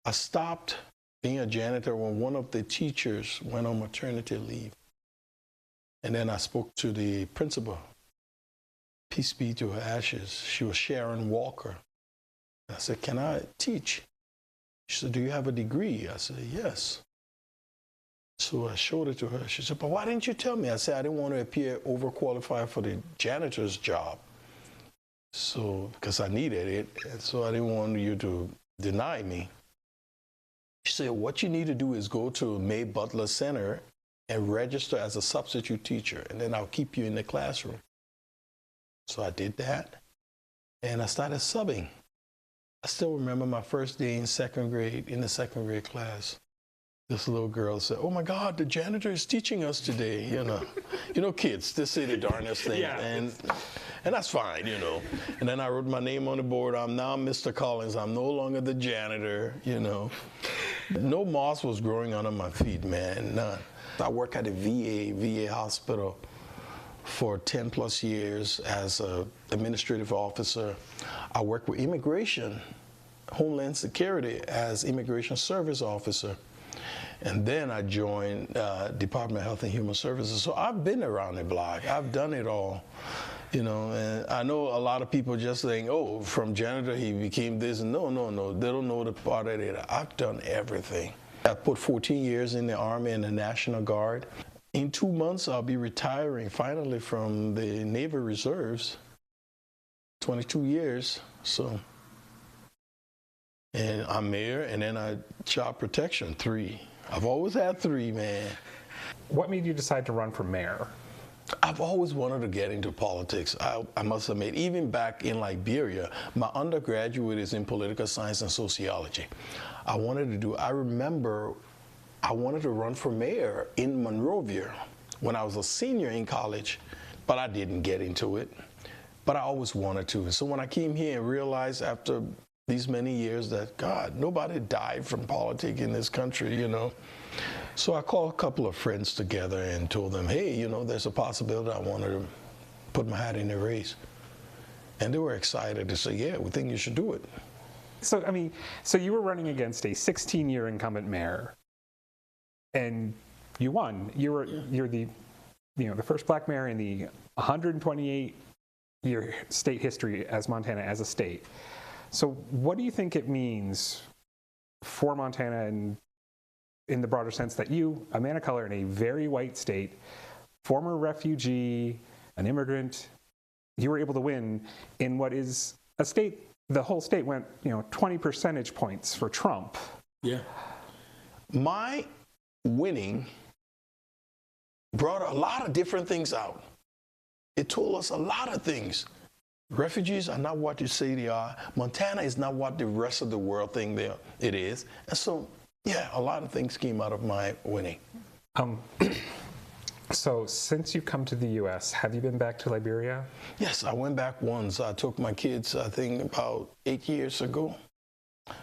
I stopped being a janitor when one of the teachers went on maternity leave. And then I spoke to the principal. Peace be to her ashes. She was Sharon Walker. I said, can I teach? She said, do you have a degree? I said, yes. So I showed it to her. She said, but why didn't you tell me? I said, I didn't want to appear overqualified for the janitor's job. So, because I needed it, and so I didn't want you to deny me. She said, what you need to do is go to May Butler Center and register as a substitute teacher, and then I'll keep you in the classroom. So I did that, and I started subbing. I still remember my first day in the second grade class. This little girl said, oh my God, the janitor is teaching us today, you know. You know, kids, they say the darnest thing. Yeah. And that's fine, you know. And then I wrote my name on the board. I'm now Mr. Collins. I'm no longer the janitor, you know. No moss was growing under my feet, man, none. I work at a VA hospital for 10 plus years as an administrative officer. I work with immigration, Homeland Security as immigration service officer. And then I joined Department of Health and Human Services. So I've been around the block. I've done it all, you know. And I know a lot of people just saying, oh, from janitor he became this. No. They don't know the part of it. I've done everything. I put 14 years in the Army and the National Guard. In 2 months, I'll be retiring finally from the Navy Reserves. 22 years, so. And I'm mayor, and then I child protection, 3. I've always had 3, man.
What made you decide to run for mayor?
I've always wanted to get into politics. I must admit, even back in Liberia, my undergraduate is in political science and sociology. I remember I wanted to run for mayor in Monrovia when I was a senior in college. but I didn't get into it. But I always wanted to. So when I came here and realized after these many years that, God, nobody died from politics in this country, you know. So I called a couple of friends together and told them, hey, you know, there's a possibility I wanted to put my hat in the race. And they were excited to say, yeah, we think you should do it.
So, I mean, so you were running against a 16-year incumbent mayor, and you won. You're the, you know, the first black mayor in the 128-year state history as Montana as a state. So what do you think it means for Montana and in the broader sense that you, a man of color in a very white state, former refugee, an immigrant, you were able to win in what is a state, the whole state went, you know, 20 percentage points for Trump.
Yeah. My winning brought a lot of different things out. It told us a lot of things. Refugees are not what you say they are. Montana is not what the rest of the world think it is. And so, yeah, a lot of things came out of my winning.
So since you've come to the U.S., have you been back to Liberia?
Yes, I went back once. I took my kids, I think, about 8 years ago. I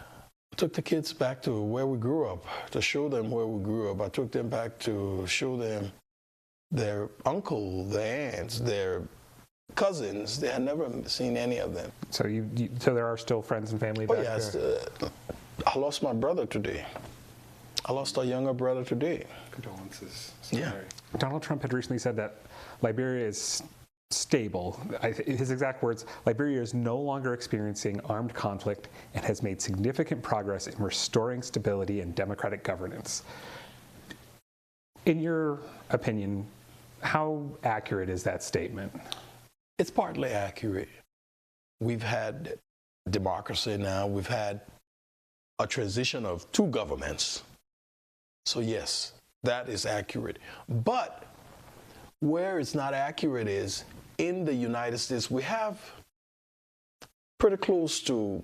took the kids back to where we grew up, to show them where we grew up. I took them back to show them their uncle, their aunts, their cousins. They had never seen any of them.
So so there are still friends and family back there?
Yes. I lost my brother today. I lost a younger brother today.
Condolences.
Yeah.
Donald Trump had recently said that Liberia is stable. His exact words, Liberia is no longer experiencing armed conflict and has made significant progress in restoring stability and democratic governance. In your opinion, how accurate is that statement?
It's partly accurate. We've had democracy now. We've had a transition of two governments. So yes, that is accurate. But where it's not accurate is in the United States, we have pretty close to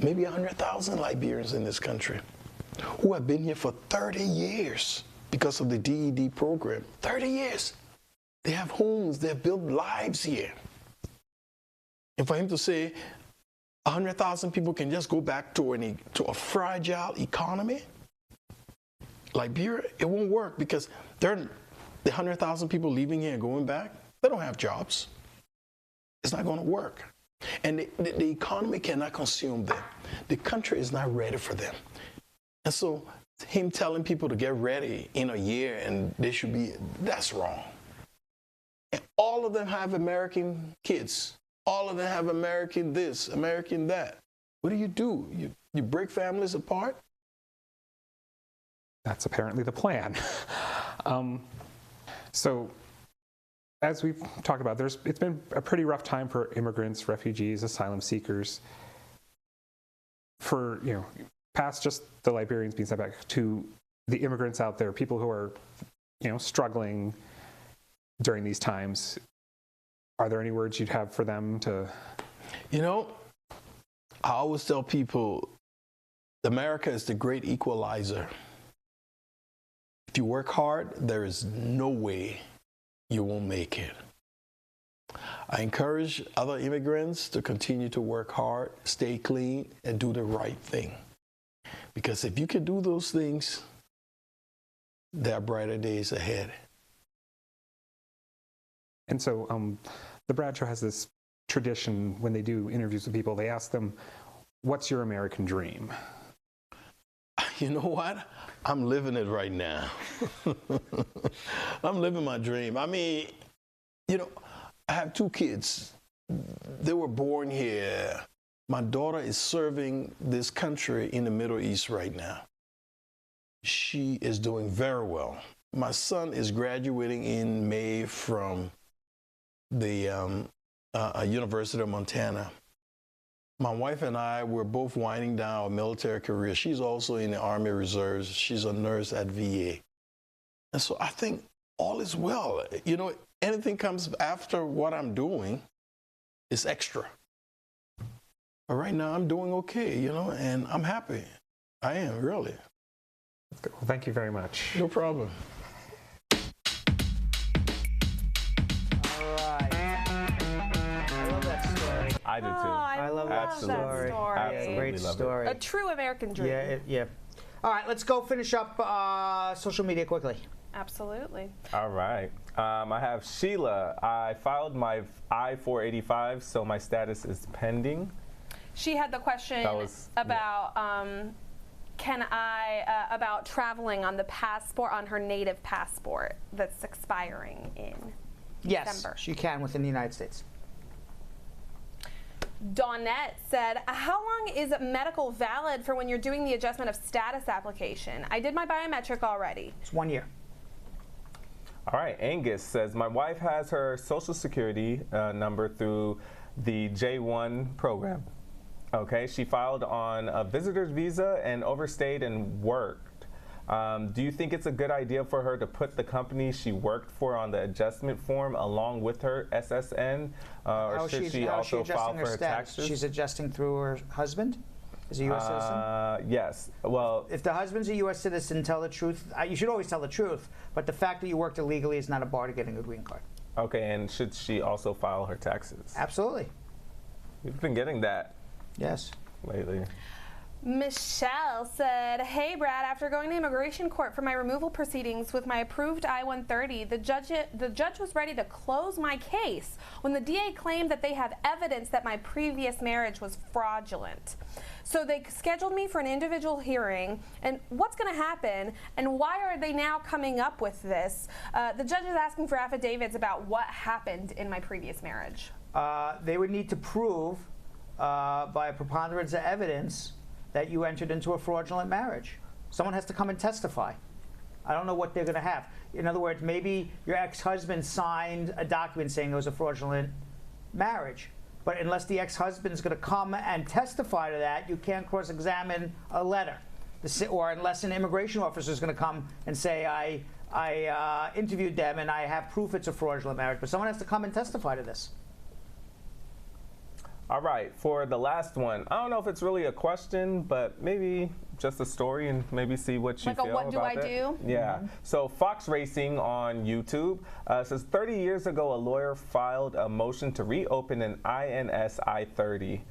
maybe 100,000 Liberians in this country who have been here for 30 years because of the DED program. 30 years. They have homes, they have built lives here. And for him to say 100,000 people can just go back to a fragile economy, Liberia, it won't work because the 100,000 people leaving here and going back, they don't have jobs. It's not going to work. And the economy cannot consume them. The country is not ready for them. And so him telling people to get ready in a year and they should be, that's wrong. And all of them have American kids. All of them have American this, American that. What do? You break families apart?
That's apparently the plan. So, as we've talked about, it's been a pretty rough time for immigrants, refugees, asylum seekers. For, you know, past just the Liberians being sent back to the immigrants out there, people who are, you know, struggling during these times. Are there any words you'd have for them to?
You know, I always tell people, America is the great equalizer. If you work hard, there is no way you won't make it. I encourage other immigrants to continue to work hard, stay clean, and do the right thing. Because if you can do those things, there are brighter days ahead.
And so the Brad Show has this tradition when they do interviews with people, they ask them, what's your American dream?
You know what? I'm living it right now. I'm living my dream. I mean, you know, I have two kids. They were born here. My daughter is serving this country in the Middle East right now. She is doing very well. My son is graduating in May from the University of Montana. My wife and I were both winding down our military career. She's also in the Army Reserves. She's a nurse at VA. And so I think all is well. You know, anything comes after what I'm doing is extra. But right now I'm doing okay, you know, and I'm happy. I am, really.
Well, thank you very much.
No problem.
I do too.
I love that story.
Absolutely
Great
love
story.
A true American dream.
Yeah. All right, let's go finish up social media quickly.
Absolutely.
All right. I have Sheila. I filed my I-485, so my status is pending.
She had the question about about traveling on the passport, on her native passport that's expiring in December.
Yes, she can within the United States.
Dawnette said, how long is medical valid for when you're doing the adjustment of status application? I did my biometric already.
It's 1 year.
All right, Angus says, my wife has her Social Security number through the J1 program. Okay, she filed on a visitor's visa and overstayed and worked. Do you think it's a good idea for her to put the company she worked for on the adjustment form along with her SSN? Or should she also file for her taxes?
She's adjusting through her husband? Is he a U.S. citizen?
Yes. Well,
if the husband's a U.S. citizen, tell the truth. You should always tell the truth, but the fact that you worked illegally is not a bar to getting a green card.
Okay, and should she also file her taxes?
Absolutely.
We've been getting that.
Yes.
Lately.
Michelle said, hey Brad, after going to immigration court for my removal proceedings with my approved I-130, the judge was ready to close my case when the DA claimed that they have evidence that my previous marriage was fraudulent. So they scheduled me for an individual hearing, and what's going to happen, and why are they now coming up with this? The judge is asking for affidavits about what happened in my previous marriage.
They would need to prove by a preponderance of evidence that you entered into a fraudulent marriage. Someone has to come and testify. I don't know what they're going to have. In other words, maybe your ex-husband signed a document saying it was a fraudulent marriage. But unless the ex-husband's going to come and testify to that, you can't cross-examine a letter. Or unless an immigration officer is going to come and say, I interviewed them and I have proof it's a fraudulent marriage. But someone has to come and testify to this.
All right, for the last one, I don't know if it's really a question, but maybe just a story and maybe see what you feel about it.
What do I do?
Yeah. So Fox Racing on YouTube says 30 years ago, a lawyer filed a motion to reopen an INS I-30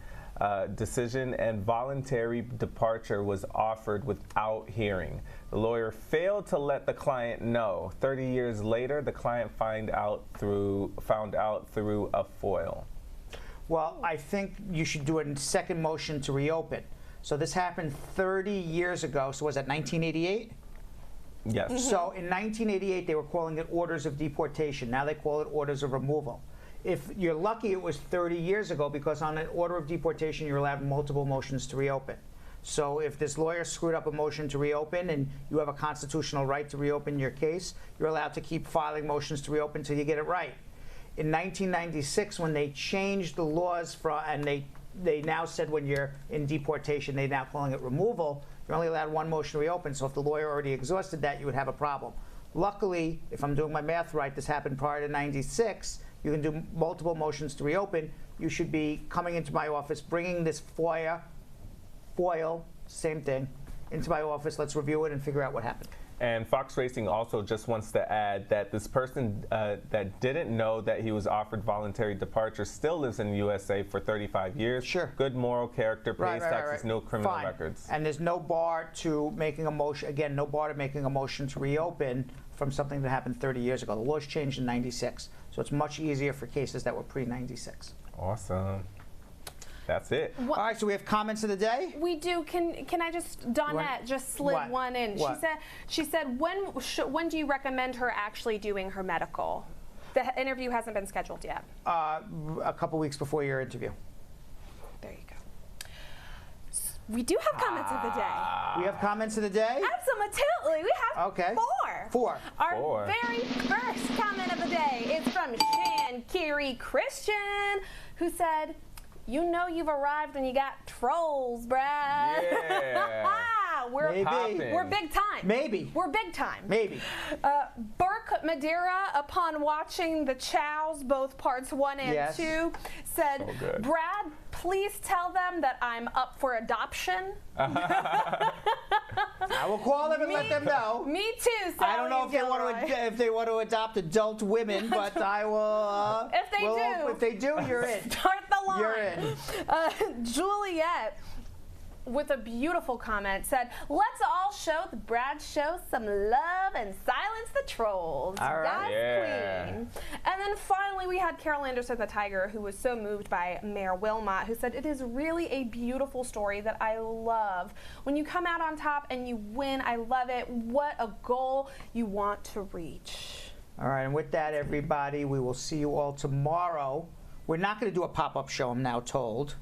decision, and voluntary departure was offered without hearing. The lawyer failed to let the client know. 30 years later, the client found out through a FOIL.
Well, I think you should do a second motion to reopen. So this happened 30 years ago. So was that 1988?
Yes.
Mm-hmm. So in 1988, they were calling it orders of deportation. Now they call it orders of removal. If you're lucky, it was 30 years ago, because on an order of deportation, you're allowed multiple motions to reopen. So if this lawyer screwed up a motion to reopen and you have a constitutional right to reopen your case, you're allowed to keep filing motions to reopen until you get it right. In 1996, when they changed the laws and they now said when you're in deportation, they're now calling it removal, you're only allowed one motion to reopen. So if the lawyer already exhausted that, you would have a problem. Luckily, if I'm doing my math right, this happened prior to 96. You can do multiple motions to reopen. You should be coming into my office, bringing this FOIL, same thing, into my office. Let's review it and figure out what happened.
And Fox Racing also just wants to add that this person that didn't know that he was offered voluntary departure still lives in the USA for 35 years.
Sure.
Good moral character, pays taxes, no criminal records.
And there's no bar to making a motion, again, no bar to making a motion to reopen from something that happened 30 years ago. The laws changed in 96, so it's much easier for cases that were pre-96.
Awesome. That's it.
All right, so we have comments of the day?
We do. Can I just, Dawnette just slid one in.
What?
She said when do you recommend her actually doing her medical? The interview hasn't been scheduled yet.
A couple weeks before your interview.
There you go. We do have comments of the day.
We have comments of the day?
Absolutely. We have four. Our very first comment of the day is from Shan Kiri Christian, who said, you know you've arrived when you got trolls, Brad.
Yeah.
We're big time.
Maybe.
We're big time.
Maybe.
Burke Madeira, upon watching the Chows, both parts 1 and 2, said, Brad, please tell them that I'm up for adoption.
I will call them and let them know.
Me too, Sally.
I don't know if they want to adopt adult women, but I will.
If they do,
you're in.
Start the the line.
You're in.
Juliet, with a beautiful comment, said, "Let's all show the Brad Show some love and silence the trolls."
All right.
Yes, queen. And then finally, we had Carol Anderson, the Tiger, who was so moved by Mayor Wilmot, who said, "It is really a beautiful story that I love. When you come out on top and you win, I love it. What a goal you want to reach."
All right, and with that, everybody, we will see you all tomorrow. We're not going to do a pop-up show, I'm now told.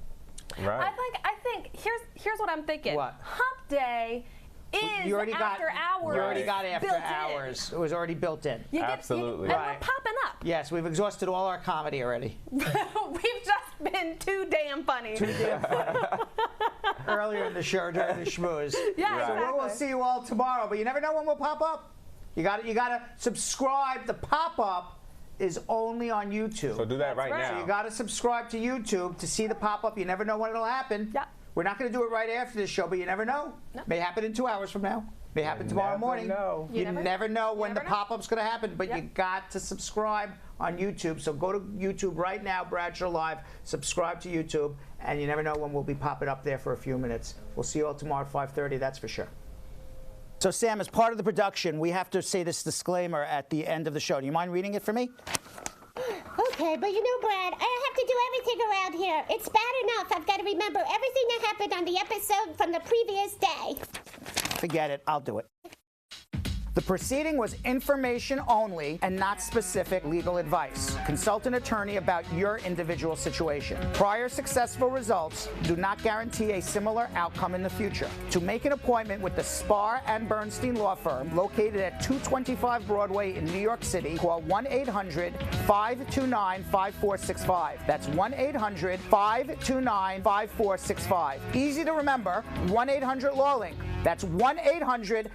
Right.
I think here's what I'm thinking.
What?
Hump Day is after hours.
You already got after
built
hours. It was already built in.
Absolutely.
And we're popping up.
Yes, we've exhausted all our comedy already.
We've just been too damn funny.
Too damn funny. Earlier in the show during the schmooze.
Yeah,
So
exactly.
we'll see you all tomorrow, but you never know when we'll pop up. You got to subscribe. The pop-up is only on YouTube.
So do that right now.
So you got to subscribe to YouTube to see the pop-up. You never know when it'll happen.
Yeah.
We're not going to do it right after this show, but you never know.
No.
May happen in 2 hours from now. May happen tomorrow morning.
You
never know when the
know.
pop-up's going to happen, but you got to subscribe on YouTube. So go to YouTube right now, Bradshaw Live, subscribe to YouTube, and you never know when we'll be popping up there for a few minutes. We'll see you all tomorrow at 5:30, that's for sure. So Sam, as part of the production, we have to say this disclaimer at the end of the show. Do you mind reading it for me?
Okay, but you know, Brad, I have to do everything around here. It's bad enough I've got to remember everything that happened on the episode from the previous day.
Forget it, I'll do it. The proceeding was information only and not specific legal advice. Consult an attorney about your individual situation. Prior successful results do not guarantee a similar outcome in the future. To make an appointment with the Spar and Bernstein law firm located at 225 Broadway in New York City, call 1-800-529-5465. That's 1-800-529-5465. Easy to remember, 1-800-LAW-LINK. That's 1-800-LAWLINK.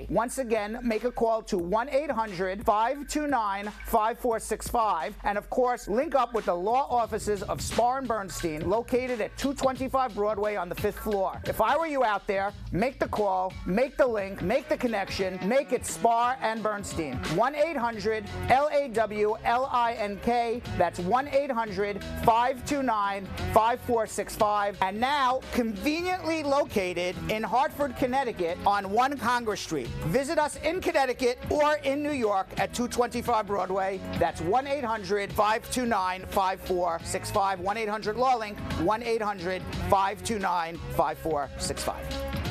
Once again, make a call to 1-800-529-5465. And of course, link up with the law offices of Spar and Bernstein, located at 225 Broadway on the 5th floor. If I were you out there, make the call, make the link, make the connection, make it Spar and Bernstein. 1-800-LAWLINK. That's 1-800-529-5465. And now, conveniently located in Hartford, Connecticut on 1 Congress Street. Visit us in Connecticut or in New York at 225 Broadway. That's 1-800-529-5465. 1-800-LAW-LINK. 1-800-529-5465.